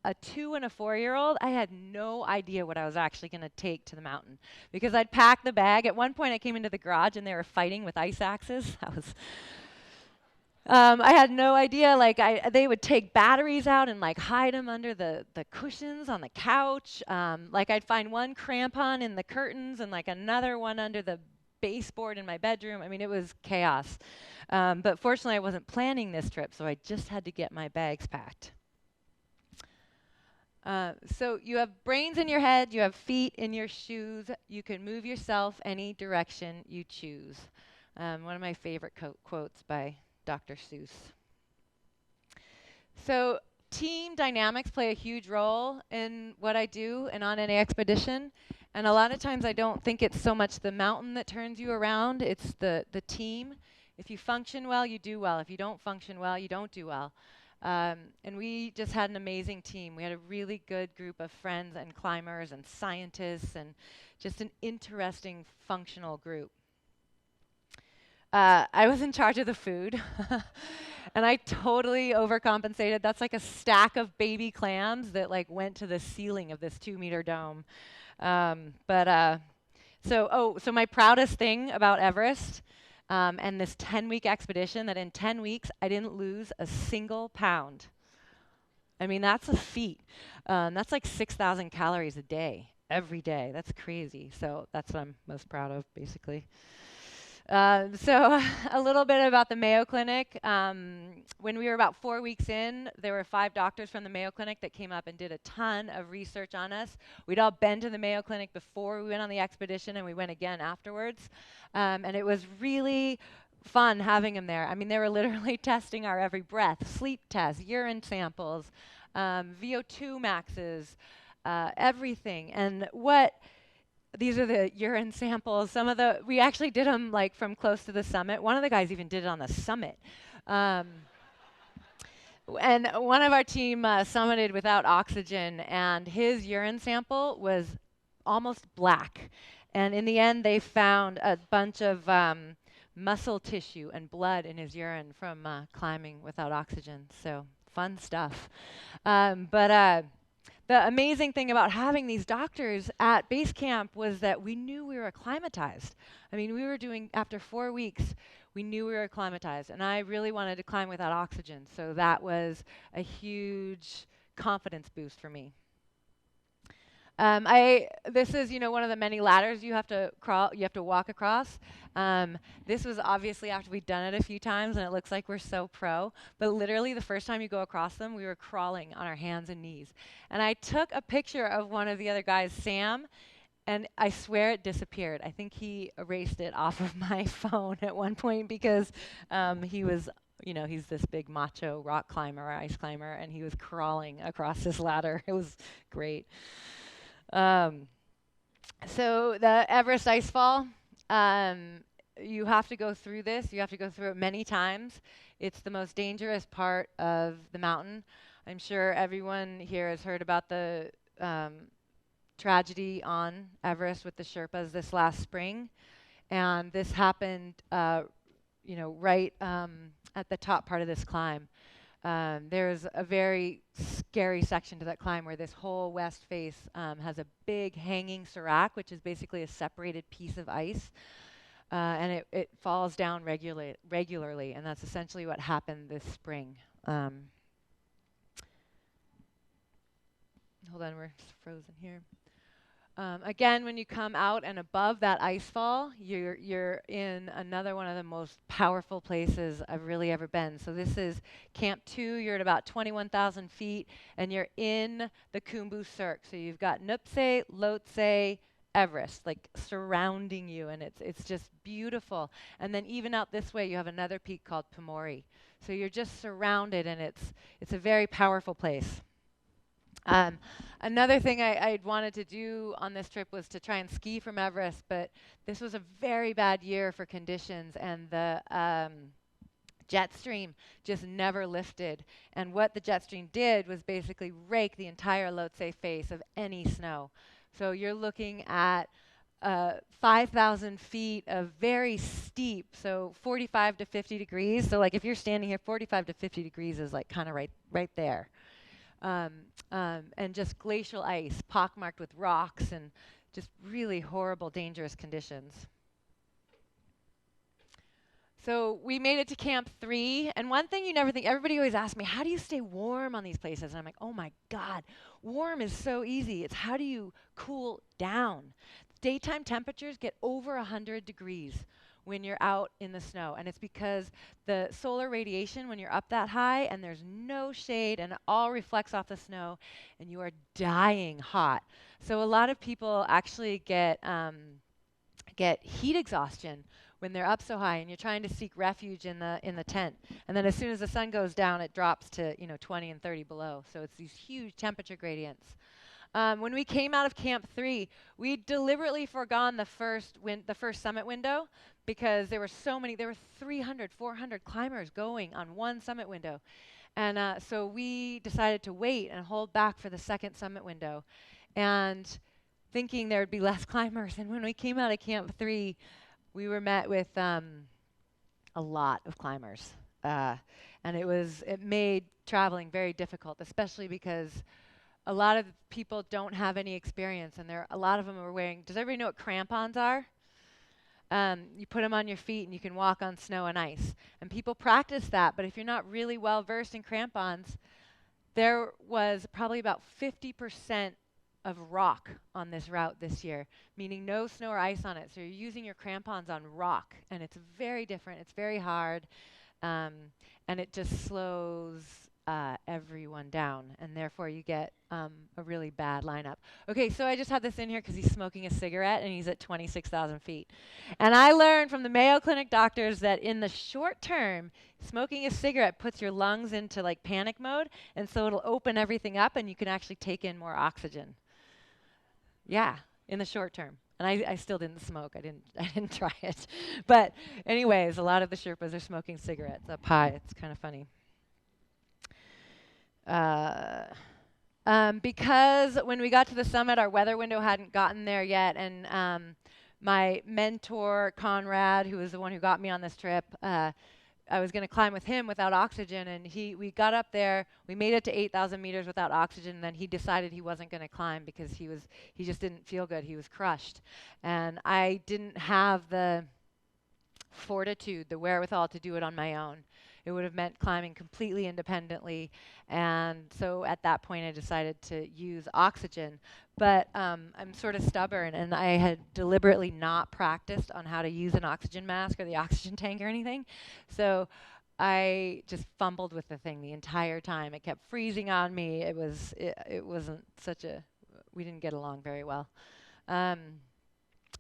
a 2 and a 4-year-old, I had no idea what I was actually going to take to the mountain, because I'd packed the bag. At one point, I came into the garage, and they were fighting with ice axes. I had no idea. They would take batteries out and hide them under the cushions on the couch. I'd find one crampon in the curtains and another one under the baseboard in my bedroom. It was chaos. But fortunately, I wasn't planning this trip, so I just had to get my bags packed. So you have brains in your head, you have feet in your shoes. You can move yourself any direction you choose. One of my favorite quotes by Dr. Seuss. So team dynamics play a huge role in what I do and on any expedition. And a lot of times I don't think it's so much the mountain that turns you around, it's the team. If you function well, you do well. If you don't function well, you don't do well. And we just had an amazing team. We had a really good group of friends and climbers and scientists, and just an interesting functional group. I was in charge of the food, and I totally overcompensated. That's like a stack of baby clams that went to the ceiling of this 2-meter dome. So my proudest thing about Everest, and this 10-week expedition that in 10 weeks I didn't lose a single pound. I mean, that's a feat. That's like 6,000 calories a day, every day. That's crazy. So that's what I'm most proud of, basically. So a little bit about the Mayo Clinic. When we were about 4 weeks in, there were 5 doctors from the Mayo Clinic that came up and did a ton of research on us. We'd all been to the Mayo Clinic before we went on the expedition, and we went again afterwards. And it was really fun having them there. I mean, they were literally testing our every breath, sleep tests, urine samples, VO2 maxes, everything. And these are the urine samples. We actually did them like from close to the summit. One of the guys even did it on the summit. And one of our team summited without oxygen, and his urine sample was almost black. And in the end, they found a bunch of muscle tissue and blood in his urine from climbing without oxygen. So fun stuff. The amazing thing about having these doctors at base camp was that we knew we were acclimatized. I mean, after 4 weeks, we knew we were acclimatized, and I really wanted to climb without oxygen, so that was a huge confidence boost for me. This is, one of the many ladders you have to walk across. This was obviously after we'd done it a few times, and it looks like we're so pro. But literally, the first time you go across them, we were crawling on our hands and knees. And I took a picture of one of the other guys, Sam, and I swear it disappeared. I think he erased it off of my phone at one point because he was, he's this big macho rock climber or ice climber, and he was crawling across this ladder. It was great. So the Everest Ice Fall, you have to go through this. You have to go through it many times. It's the most dangerous part of the mountain. I'm sure everyone here has heard about the tragedy on Everest with the Sherpas this last spring. And this happened, right at the top part of this climb. There's a very scary section to that climb where this whole west face has a big hanging serac, which is basically a separated piece of ice. And it falls down regularly, and that's essentially what happened this spring. Hold on, we're frozen here. Again, when you come out and above that ice fall, you're in another one of the most powerful places I've really ever been. So this is Camp 2. You're at about 21,000 feet, and you're in the Khumbu Cirque. So you've got Nuptse, Lhotse, Everest, like surrounding you, and it's just beautiful. And then even out this way, you have another peak called Pumori. So you're just surrounded, and it's a very powerful place. Another thing I'd wanted to do on this trip was to try and ski from Everest, but this was a very bad year for conditions, and the jet stream just never lifted. And what the jet stream did was basically rake the entire Lhotse face of any snow. So you're looking at 5,000 feet of very steep, so 45 to 50 degrees. So like if you're standing here, 45 to 50 degrees is like kind of right there. And just glacial ice, pockmarked with rocks, and just really horrible, dangerous conditions. So we made it to Camp 3, and one thing you never think, everybody always asks me, how do you stay warm on these places? And I'm like, oh my God, warm is so easy. It's how do you cool down? Daytime temperatures get over 100 degrees when you're out in the snow, and it's because the solar radiation, when you're up that high and there's no shade and it all reflects off the snow, and you are dying hot. So a lot of people actually get heat exhaustion when they're up so high, and you're trying to seek refuge in the tent. And then as soon as the sun goes down, it drops to 20 and 30 below. So it's these huge temperature gradients. When we came out of Camp 3, we deliberately forgone the first summit window because there were 300, 400 climbers going on one summit window. And so we decided to wait and hold back for the second summit window, and thinking there would be less climbers. And when we came out of Camp 3, we were met with a lot of climbers. And it made traveling very difficult, especially because a lot of people don't have any experience, and a lot of them are wearing. Does everybody know what crampons are? You put them on your feet and you can walk on snow and ice. And people practice that, but if you're not really well versed in crampons, there was probably about 50% of rock on this route this year, meaning no snow or ice on it. So you're using your crampons on rock, and it's very different. It's very hard, and it just slows everyone down, and therefore you get a really bad lineup. Okay, so I just had this in here because he's smoking a cigarette, and he's at 26,000 feet. And I learned from the Mayo Clinic doctors that in the short term, smoking a cigarette puts your lungs into like panic mode, and so it'll open everything up, and you can actually take in more oxygen. Yeah, in the short term. And I still didn't smoke. I didn't try it. But anyways, a lot of the Sherpas are smoking cigarettes up high. It's kind of funny. Because when we got to the summit, our weather window hadn't gotten there yet, and my mentor, Conrad, who was the one who got me on this trip, I was going to climb with him without oxygen, and we got up there. We made it to 8,000 meters without oxygen, and then he decided he wasn't going to climb because he just didn't feel good. He was crushed. And I didn't have the fortitude, the wherewithal to do it on my own. It would have meant climbing completely independently, and so at that point I decided to use oxygen. But I'm sort of stubborn, and I had deliberately not practiced on how to use an oxygen mask or the oxygen tank or anything. So I just fumbled with the thing the entire time. It kept freezing on me. It wasn't such a, we didn't get along very well.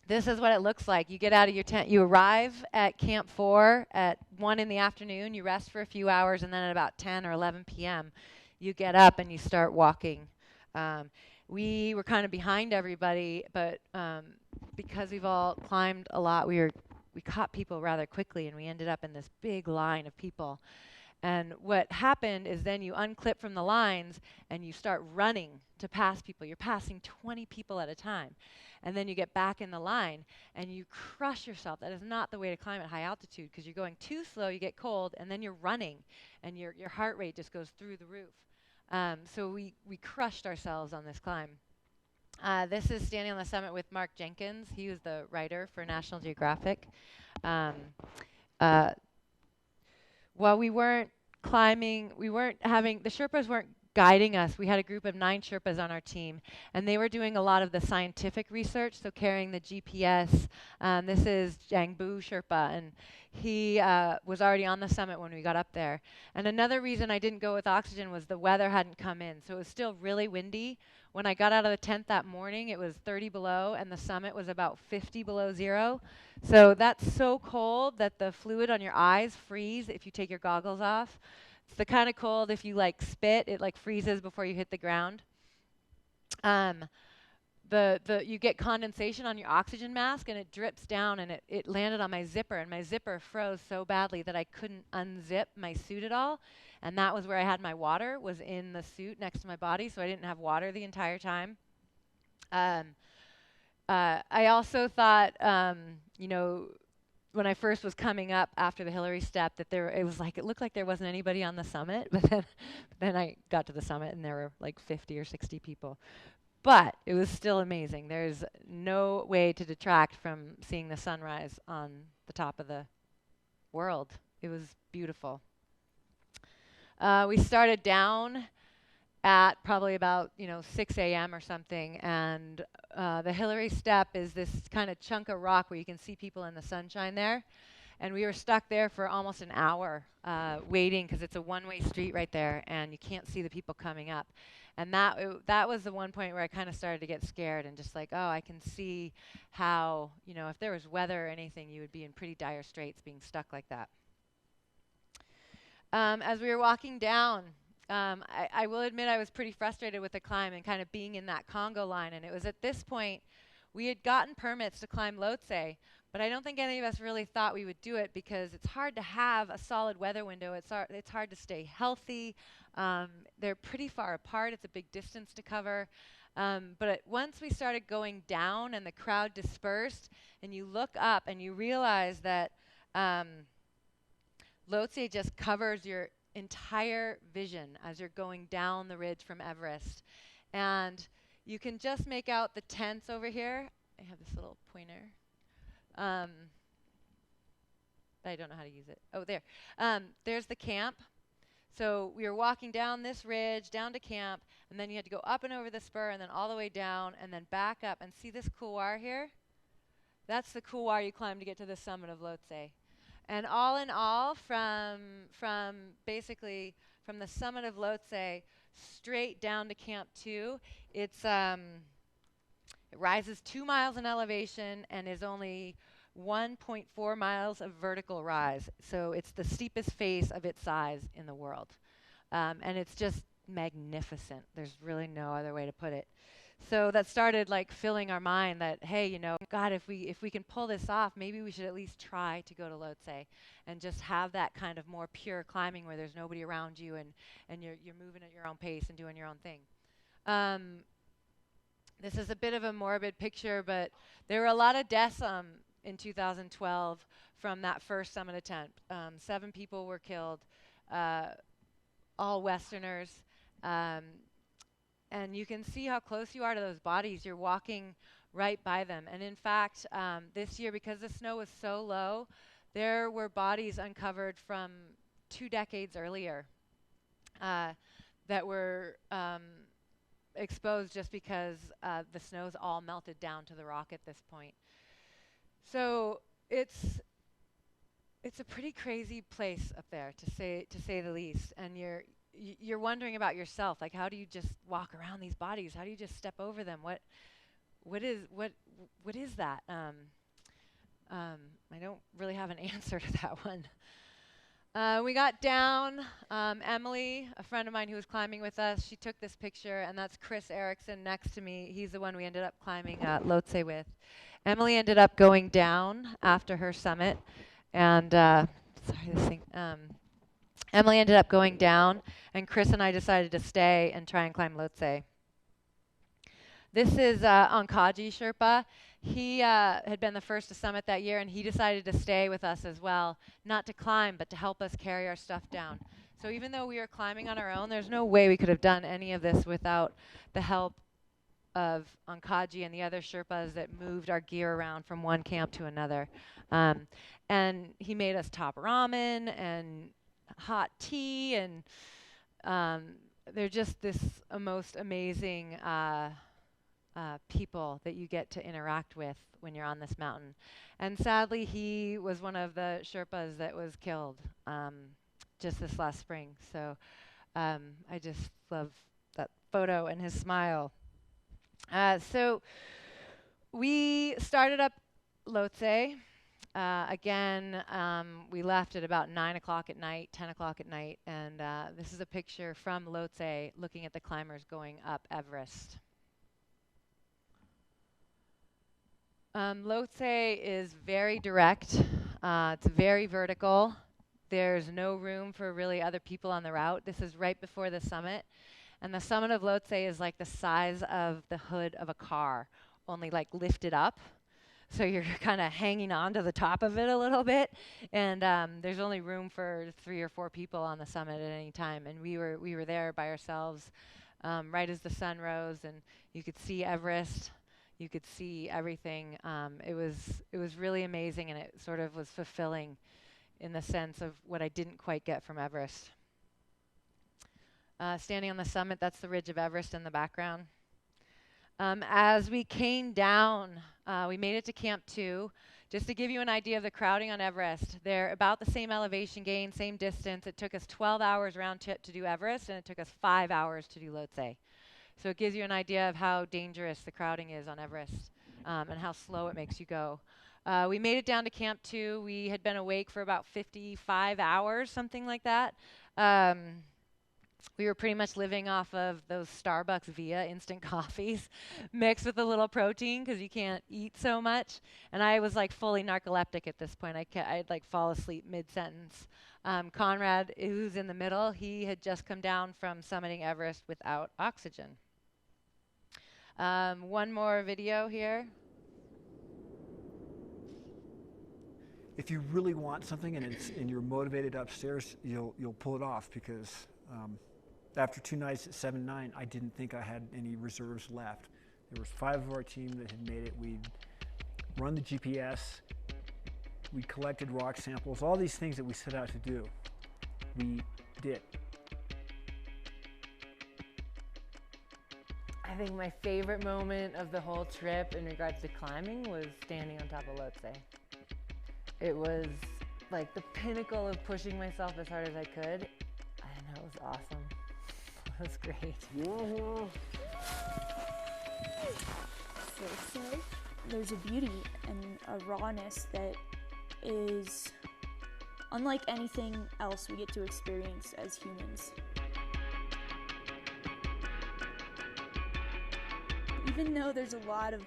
This is what it looks like. You get out of your tent. You arrive at Camp 4 at 1 in the afternoon. You rest for a few hours, and then at about 10 or 11 p.m., you get up and you start walking. We were kind of behind everybody, but because we've all climbed a lot, we caught people rather quickly, and we ended up in this big line of people. And what happened is then you unclip from the lines, and you start running to pass people. You're passing 20 people at a time. And then you get back in the line, and you crush yourself. That is not the way to climb at high altitude, because you're going too slow, you get cold, and then you're running, and your heart rate just goes through the roof. So we crushed ourselves on this climb. This is standing on the summit with Mark Jenkins. He was the writer for National Geographic. While we weren't climbing, the Sherpas weren't guiding us. We had a group of 9 Sherpas on our team, and they were doing a lot of the scientific research, so carrying the GPS. This is Jangbu Sherpa, and he was already on the summit when we got up there. And another reason I didn't go with oxygen was the weather hadn't come in, so it was still really windy. When I got out of the tent that morning, it was 30 below, and the summit was about 50 below zero. So that's so cold that the fluid on your eyes freeze if you take your goggles off. It's the kind of cold if you like spit, it like freezes before you hit the ground. You get condensation on your oxygen mask, and it drips down, and it landed on my zipper, and my zipper froze so badly that I couldn't unzip my suit at all. And that was where I had my water, was in the suit next to my body, so I didn't have water the entire time. I also thought, when I first was coming up after the Hilaree step, that it looked like there wasn't anybody on the summit, but then I got to the summit and there were like 50 or 60 people. But it was still amazing. There's no way to detract from seeing the sunrise on the top of the world. It was beautiful. We started down at probably about 6 a.m. or something, and the Hilaree Step is this kind of chunk of rock where you can see people in the sunshine there, and we were stuck there for almost an hour waiting because it's a one-way street right there, and you can't see the people coming up. And that was the one point where I kind of started to get scared and just like, oh, I can see how if there was weather or anything, you would be in pretty dire straits being stuck like that. As we were walking down, I will admit I was pretty frustrated with the climb and kind of being in that Congo line. And it was at this point we had gotten permits to climb Lhotse, but I don't think any of us really thought we would do it because it's hard to have a solid weather window. It's hard to stay healthy. They're pretty far apart. It's a big distance to cover. But once we started going down and the crowd dispersed, and you look up and you realize that Lhotse just covers your entire vision as you're going down the ridge from Everest. And you can just make out the tents over here. I have this little pointer. I don't know how to use it. Oh, there. There's the camp. So we were walking down this ridge, down to camp, and then you had to go up and over the spur, and then all the way down, and then back up. And see this couloir here? That's the couloir you climb to get to the summit of Lhotse. And all in all, from basically from the summit of Lhotse straight down to Camp 2, it rises 2 miles in elevation and is only 1.4 miles of vertical rise. So it's the steepest face of its size in the world. And it's just magnificent. There's really no other way to put it. So that started like filling our mind that, hey, you know, God, if we can pull this off, maybe we should at least try to go to Lhotse and just have that kind of more pure climbing where there's nobody around you and you're moving at your own pace and doing your own thing. This is a bit of a morbid picture, but there were a lot of deaths in 2012 from that first summit attempt. 7 people were killed, all Westerners. And you can see how close you are to those bodies. You're walking right by them. And in fact, this year, because the snow was so low, there were bodies uncovered from 2 decades earlier that were exposed just because the snow's all melted down to the rock at this point. So it's a pretty crazy place up there, to say the least. And you're wondering about yourself, like, how do you just walk around these bodies? How do you just step over them? What is that? I don't really have an answer to that one. We got down. Emily, a friend of mine who was climbing with us, she took this picture, and that's Chris Erickson next to me. He's the one we ended up climbing Lhotse with. Emily ended up going down after her summit, and Emily ended up going down, and Chris and I decided to stay and try and climb Lhotse. This is Onkaji Sherpa. He had been the first to summit that year, and he decided to stay with us as well, not to climb, but to help us carry our stuff down. So even though we were climbing on our own, there's no way we could have done any of this without the help of Onkaji and the other Sherpas that moved our gear around from one camp to another. And he made us top ramen and hot tea, and they're just this most amazing people that you get to interact with when you're on this mountain. And sadly, he was one of the Sherpas that was killed just this last spring. So I just love that photo and his smile. So we started up Lhotse. Again, we left at about 9 o'clock at night, 10 o'clock at night, and this is a picture from Lhotse looking at the climbers going up Everest. Lhotse is very direct. It's very vertical. There's no room for really other people on the route. This is right before the summit, and the summit of Lhotse is like the size of the hood of a car, only like lifted up. So you're kind of hanging on to the top of it a little bit, and there's only room for 3 or 4 people on the summit at any time. And we were there by ourselves, right as the sun rose, and you could see Everest, you could see everything. It was really amazing, and it sort of was fulfilling in the sense of what I didn't quite get from Everest. Standing on the summit, that's the ridge of Everest in the background. As we came down, we made it to Camp 2. Just to give you an idea of the crowding on Everest, they're about the same elevation gain, same distance. It took us 12 hours round trip to do Everest, and it took us 5 hours to do Lhotse. So it gives you an idea of how dangerous the crowding is on Everest and how slow it makes you go. We made it down to Camp 2. We had been awake for about 55 hours, something like that. We were pretty much living off of those Starbucks Via instant coffees mixed with a little protein because you can't eat so much. And I was like fully narcoleptic at this point. I'd like fall asleep mid-sentence. Conrad, who's in the middle, he had just come down from summiting Everest without oxygen. One more video here. If you really want something and you're motivated upstairs, you'll pull it off, because after 2 nights at 7-9, I didn't think I had any reserves left. There was 5 of our team that had made it. We'd run the GPS, We collected rock samples, all these things that we set out to do, we did. I think my favorite moment of the whole trip in regards to climbing was standing on top of Lhotse. It was like the pinnacle of pushing myself as hard as I could, and that was awesome. It was great. So there's a beauty and a rawness that is unlike anything else we get to experience as humans. Even though there's a lot of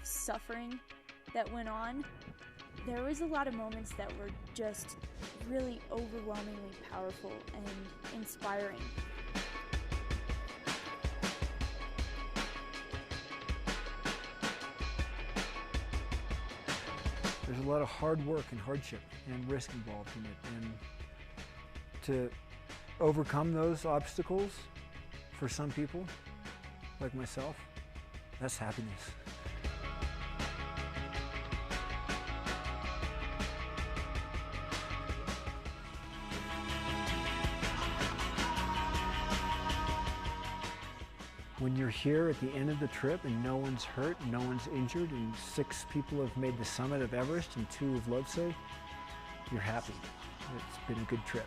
suffering that went on, there was a lot of moments that were just really overwhelmingly powerful and inspiring. There's a lot of hard work and hardship and risk involved in it, and to overcome those obstacles for some people, like myself, that's happiness. When you're here at the end of the trip and no one's hurt, no one's injured, and 6 people have made the summit of Everest and 2 of Lhotse, you're happy. It's been a good trip.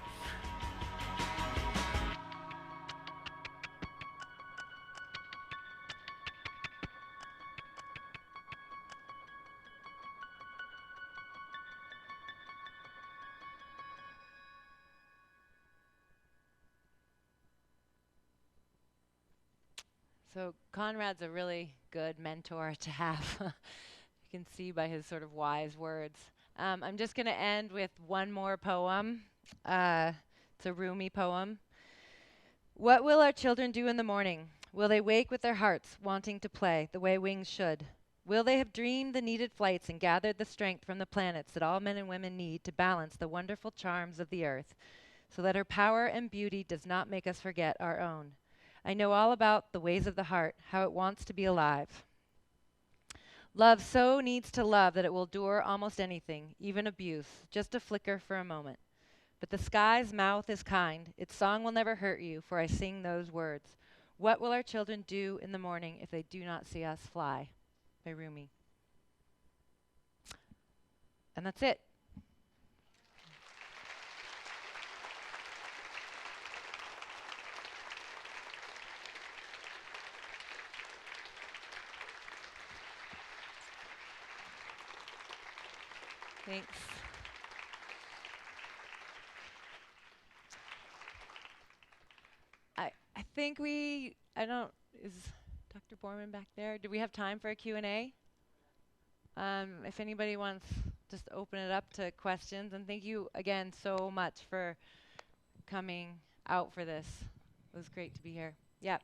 So Conrad's a really good mentor to have. You can see by his sort of wise words. I'm just going to end with one more poem. It's a Rumi poem. What will our children do in the morning? Will they wake with their hearts wanting to play the way wings should? Will they have dreamed the needed flights and gathered the strength from the planets that all men and women need to balance the wonderful charms of the earth, so that her power and beauty does not make us forget our own? I know all about the ways of the heart, how it wants to be alive. Love so needs to love that it will endure almost anything, even abuse, just a flicker for a moment. But the sky's mouth is kind. Its song will never hurt you, for I sing those words. What will our children do in the morning if they do not see us fly? By Rumi. And that's it. Thanks. I think is Dr. Borman back there? Do we have time for a Q&A? If anybody wants, just open it up to questions. And thank you again so much for coming out for this. It was great to be here. Yep.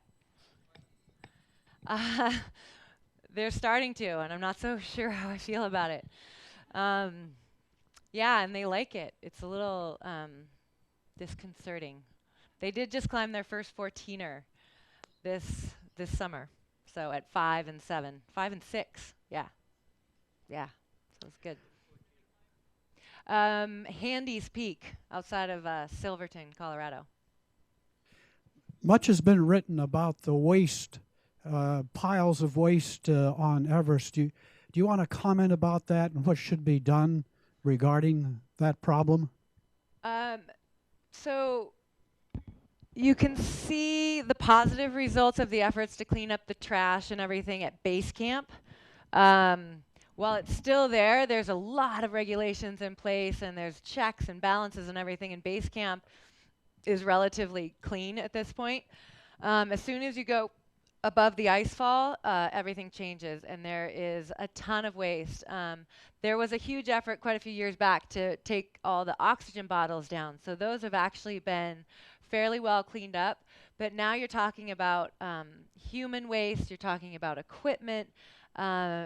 They're starting to, and I'm not so sure how I feel about it. Yeah, and they like it. It's a little disconcerting. They did just climb their first 14er this summer. So at 5 and 7, 5 and 6. Yeah. So it's good. Handy's Peak outside of Silverton, Colorado. Much has been written about the waste, piles of waste on Everest. Do you want to comment about that and what should be done regarding that problem? So you can see the positive results of the efforts to clean up the trash and everything at base camp. While it's still there, there's a lot of regulations in place, and there's checks and balances and everything, and base camp is relatively clean at this point. As soon as you go above the ice fall, everything changes, and there is a ton of waste. There was a huge effort quite a few years back to take all the oxygen bottles down. So those have actually been fairly well cleaned up. But now you're talking about human waste, you're talking about equipment.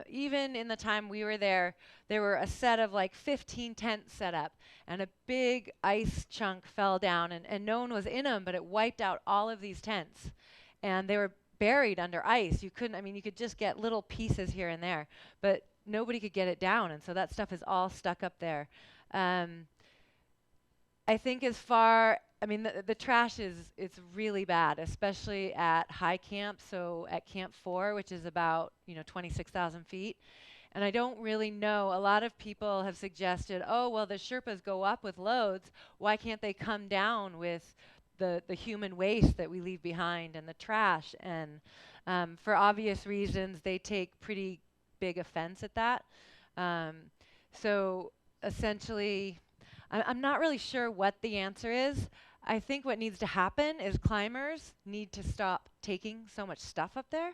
Even in the time we were there were a set of like 15 tents set up, and a big ice chunk fell down, and no one was in them, but it wiped out all of these tents. And they were buried under ice. You could just get little pieces here and there. But nobody could get it down, and so that stuff is all stuck up there. I think I mean, the trash it's really bad, especially at high camp. So at Camp 4, which is about 26,000 feet, and I don't really know. A lot of people have suggested, oh well, the Sherpas go up with loads. Why can't they come down with the human waste that we leave behind and the trash? And for obvious reasons, they take pretty big offense at that. So essentially, I'm not really sure what the answer is. I think what needs to happen is climbers need to stop taking so much stuff up there,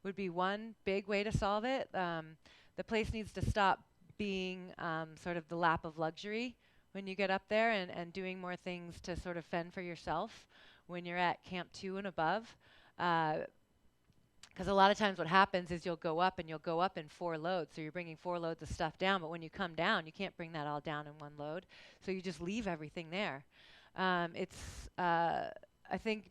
would be one big way to solve it. The place needs to stop being sort of the lap of luxury when you get up there, and doing more things to sort of fend for yourself when you're at Camp 2 and above. Because a lot of times what happens is you'll go up in 4 loads. So you're bringing 4 loads of stuff down, but when you come down, you can't bring that all down in one load. So you just leave everything there. I think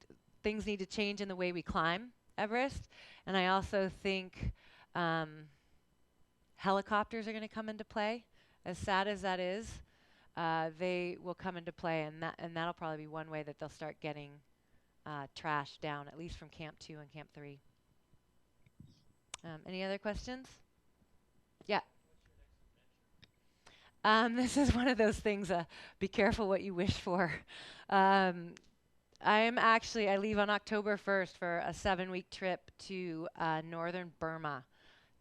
things need to change in the way we climb Everest. And I also think helicopters are going to come into play. As sad as that is, they will come into play, and that'll probably be one way that they'll start getting trash down, at least from Camp 2 and Camp 3. Any other questions? Yeah. This is one of those things, be careful what you wish for. I leave on October 1st for a 7-week trip to northern Burma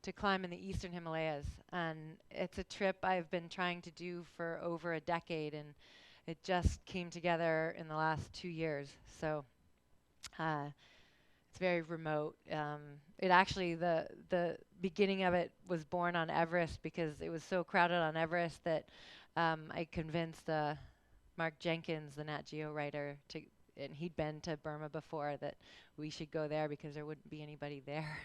to climb in the eastern Himalayas. And it's a trip I've been trying to do for over a decade, and it just came together in the last 2 years. So it's very remote. It actually, the beginning of it was born on Everest because it was so crowded on Everest that I convinced Mark Jenkins, the Nat Geo writer, and he'd been to Burma before, that we should go there because there wouldn't be anybody there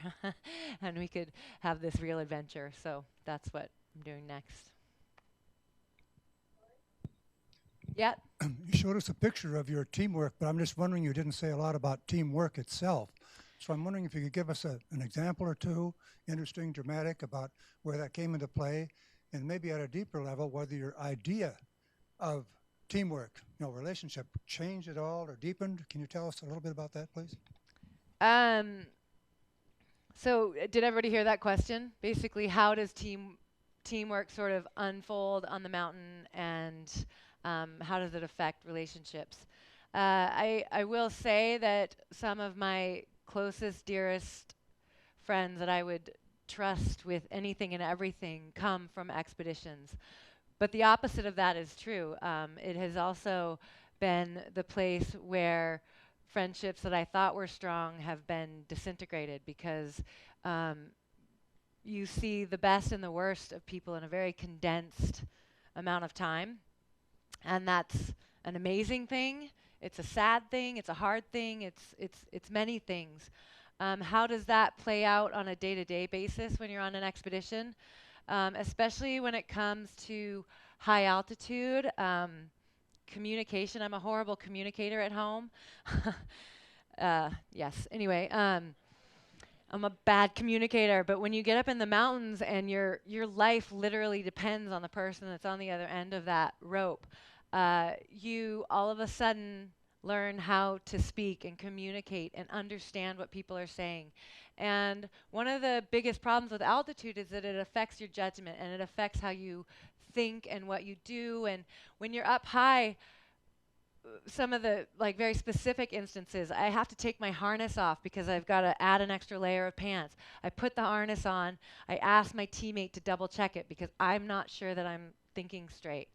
and we could have this real adventure. So that's what I'm doing next. Yeah. You showed us a picture of your teamwork, but I'm just wondering, you didn't say a lot about teamwork itself. So I'm wondering if you could give us an example or two, interesting, dramatic, about where that came into play, and maybe at a deeper level, whether your idea of teamwork, relationship, changed at all or deepened. Can you tell us a little bit about that, please? So did everybody hear that question? Basically, how does teamwork sort of unfold on the mountain, and how does it affect relationships? I will say that some of my closest, dearest friends that I would trust with anything and everything come from expeditions. But the opposite of that is true. It has also been the place where friendships that I thought were strong have been disintegrated, because you see the best and the worst of people in a very condensed amount of time. And that's an amazing thing. It's a sad thing. It's a hard thing. It's many things. How does that play out on a day-to-day basis when you're on an expedition? Especially when it comes to high altitude. Communication. I'm a horrible communicator at home. Yes. Anyway, I'm a bad communicator. But when you get up in the mountains and your life literally depends on the person that's on the other end of that rope, you all of a sudden learn how to speak and communicate and understand what people are saying. And one of the biggest problems with altitude is that it affects your judgment, and it affects how you think and what you do. And when you're up high, some of the very specific instances, I have to take my harness off because I've got to add an extra layer of pants. I put the harness on. I ask my teammate to double check it because I'm not sure that I'm thinking straight.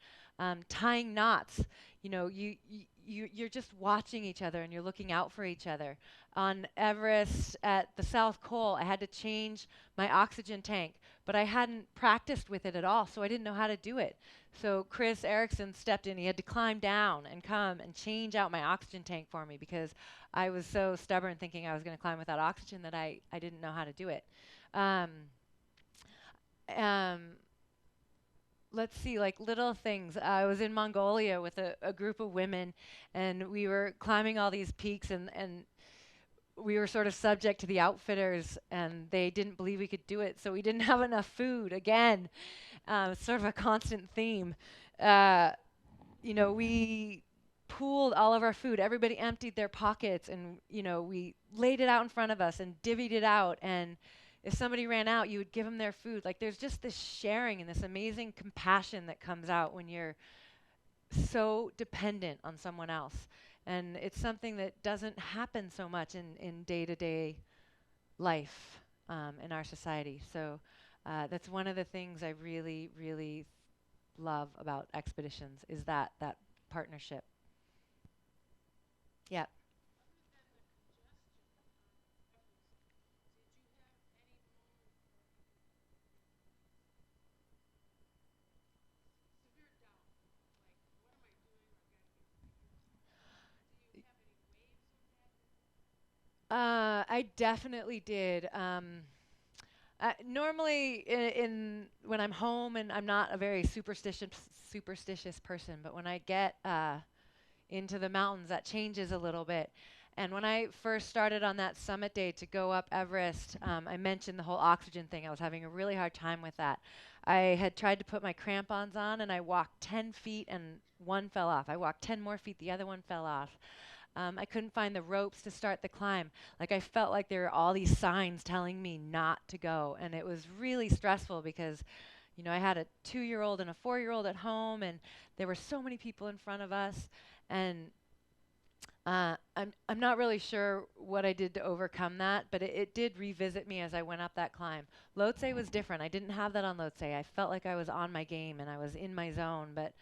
Tying knots, you're just watching each other and you're looking out for each other. On Everest at the South Col, I had to change my oxygen tank, but I hadn't practiced with it at all, so I didn't know how to do it. So Chris Erickson stepped in. He had to climb down and come and change out my oxygen tank for me because I was so stubborn thinking I was going to climb without oxygen that I didn't know how to do it. Let's see, little things. I was in Mongolia with a group of women, and we were climbing all these peaks, and we were sort of subject to the outfitters, and they didn't believe we could do it, so we didn't have enough food. Again, sort of a constant theme. We pooled all of our food. Everybody emptied their pockets, and we laid it out in front of us and divvied it out. And if somebody ran out, you would give them their food. Like, there's just this sharing and this amazing compassion that comes out when you're so dependent on someone else. And it's something that doesn't happen so much in day-to-day life in our society. So that's one of the things I really, really love about expeditions, is that partnership. Yeah. I definitely did. Normally, in when I'm home, and I'm not a very superstitious person, but when I get into the mountains, that changes a little bit. And when I first started on that summit day to go up Everest, I mentioned the whole oxygen thing. I was having a really hard time with that. I had tried to put my crampons on, and I walked 10 feet, and one fell off. I walked 10 more feet, the other one fell off. I couldn't find the ropes to start the climb. Like, I felt like there were all these signs telling me not to go. And it was really stressful because, I had a 2-year-old and a 4-year-old at home, and there were so many people in front of us. And I'm not really sure what I did to overcome that, but it did revisit me as I went up that climb. Lhotse was different. I didn't have that on Lhotse. I felt like I was on my game and I was in my zone. But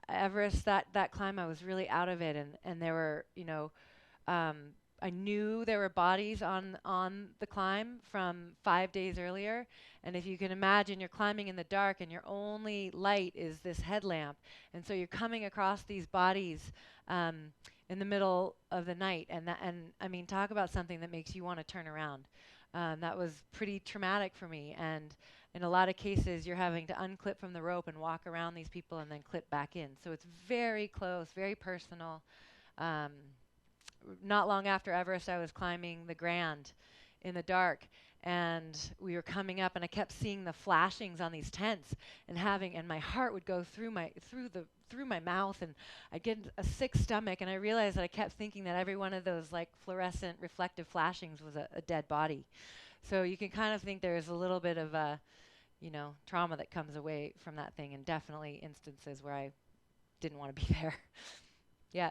Everest, that climb, I was really out of it, and there were, I knew there were bodies on the climb from 5 days earlier, and if you can imagine, you're climbing in the dark, and your only light is this headlamp, and so you're coming across these bodies in the middle of the night, and I mean, talk about something that makes you want to turn around. That was pretty traumatic for me, and in a lot of cases, you're having to unclip from the rope and walk around these people and then clip back in. So it's very close, very personal. Not long after Everest, I was climbing the Grand in the dark, and we were coming up, and I kept seeing the flashings on these tents, and my heart would go through my mouth, and I'd get a sick stomach, and I realized that I kept thinking that every one of those like fluorescent reflective flashings was a dead body. So you can kind of think there's a little bit of trauma that comes away from that thing, and definitely instances where I didn't want to be there. Yeah.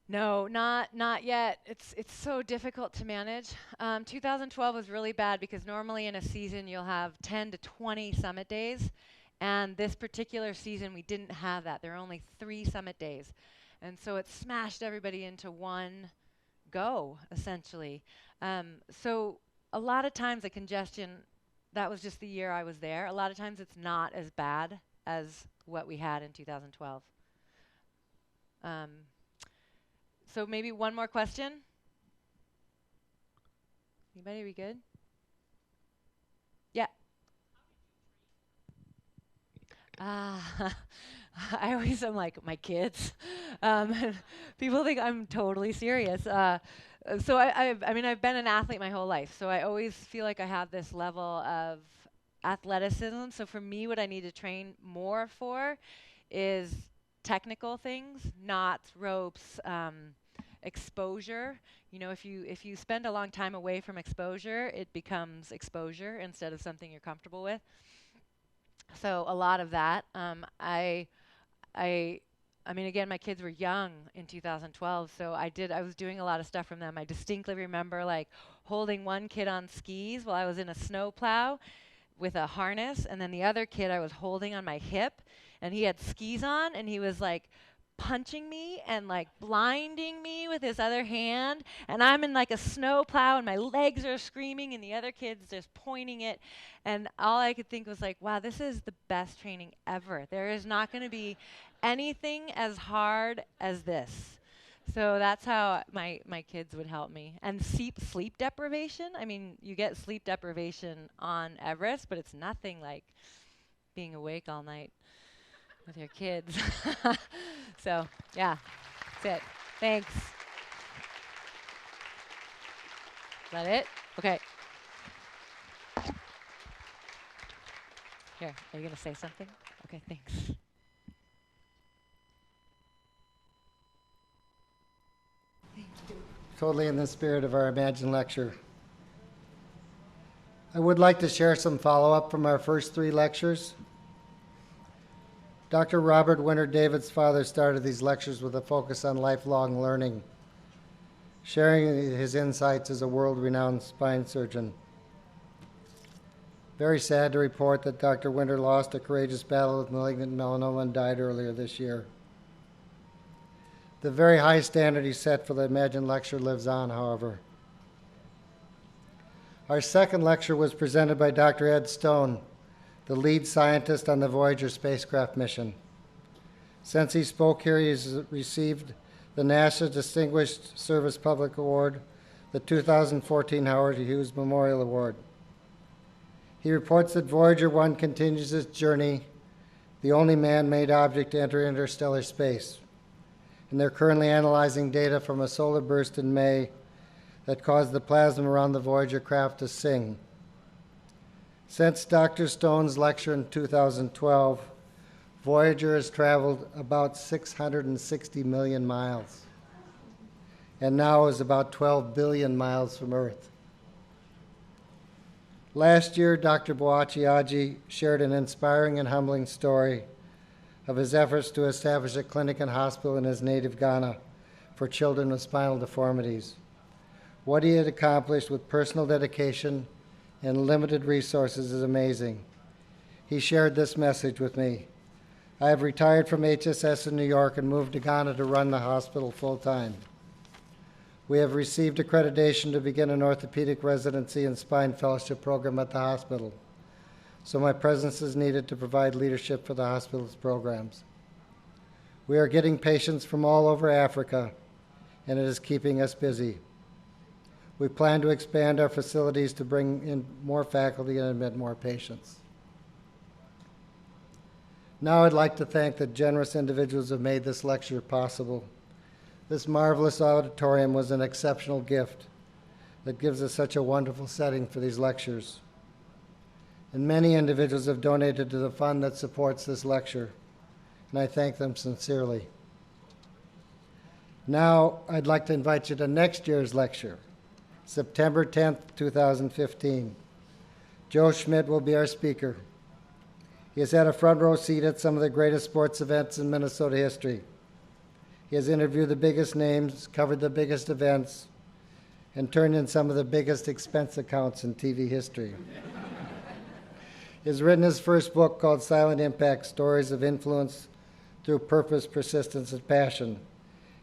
No, not yet. It's so difficult to manage. 2012 was really bad because normally in a season you'll have 10 to 20 summit days, and this particular season we didn't have that. There were only 3 summit days, and so it smashed everybody into one go, essentially. So a lot of times the congestion, that was just the year I was there. A lot of times it's not as bad as what we had in 2012. So maybe one more question? Anybody, are we good? Yeah. I always am like, my kids. People think I'm totally serious. So I mean, I've been an athlete my whole life, so I always feel like I have this level of athleticism. So for me, what I need to train more for is technical things, knots, ropes, exposure. If you spend a long time away from exposure, it becomes exposure instead of something you're comfortable with. So a lot of that. I mean, again, my kids were young in 2012, so I was doing a lot of stuff from them. I distinctly remember like holding one kid on skis while I was in a snow plow with a harness, and then the other kid I was holding on my hip, and he had skis on, and he was like punching me and like blinding me with his other hand, and I'm in like a snow plow and my legs are screaming and the other kid's just pointing it, and all I could think was like, wow, this is the best training ever. There is not going to be anything as hard as this. So that's how my kids would help me. And sleep deprivation, I mean, you get sleep deprivation on Everest, but it's nothing like being awake all night. with your kids. So, yeah, that's it. Thanks. Is that it? Okay. Here, are you going to say something? Okay, thanks. Totally in the spirit of our Imagine lecture. I would like to share some follow-up from our first 3 lectures. Dr. Robert Winter David's father started these lectures with a focus on lifelong learning, sharing his insights as a world-renowned spine surgeon. Very sad to report that Dr. Winter lost a courageous battle with malignant melanoma and died earlier this year. The very high standard he set for the Imagine lecture lives on, however. Our second lecture was presented by Dr. Ed Stone, the lead scientist on the Voyager spacecraft mission. Since he spoke here, he has received the NASA Distinguished Service Public Award, the 2014 Howard Hughes Memorial Award. He reports that Voyager 1 continues its journey, the only man-made object to enter interstellar space. And they're currently analyzing data from a solar burst in May that caused the plasma around the Voyager craft to sing. Since Dr. Stone's lecture in 2012, Voyager has traveled about 660 million miles and now is about 12 billion miles from Earth. Last year, Dr. Boachi Aji shared an inspiring and humbling story of his efforts to establish a clinic and hospital in his native Ghana for children with spinal deformities. What he had accomplished with personal dedication and limited resources is amazing. He shared this message with me. I have retired from HSS in New York and moved to Ghana to run the hospital full-time. We have received accreditation to begin an orthopedic residency and spine fellowship program at the hospital, so my presence is needed to provide leadership for the hospital's programs. We are getting patients from all over Africa, and it is keeping us busy. We plan to expand our facilities to bring in more faculty and admit more patients. Now I'd like to thank the generous individuals who made this lecture possible. This marvelous auditorium was an exceptional gift that gives us such a wonderful setting for these lectures. And many individuals have donated to the fund that supports this lecture, and I thank them sincerely. Now I'd like to invite you to next year's lecture, September 10th, 2015. Joe Schmidt will be our speaker. He has had a front row seat at some of the greatest sports events in Minnesota history. He has interviewed the biggest names, covered the biggest events, and turned in some of the biggest expense accounts in TV history. He has written his first book called Silent Impact, Stories of Influence Through Purpose, Persistence, and Passion.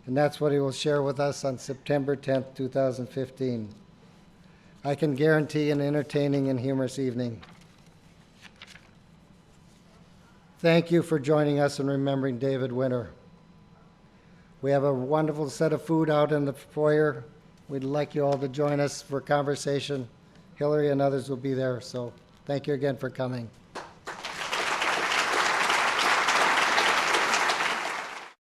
And that's what he will share with us on September 10th, 2015. I can guarantee an entertaining and humorous evening. Thank you for joining us and remembering David Winter. We have a wonderful set of food out in the foyer. We'd like you all to join us for conversation. Hilaree and others will be there, so thank you again for coming.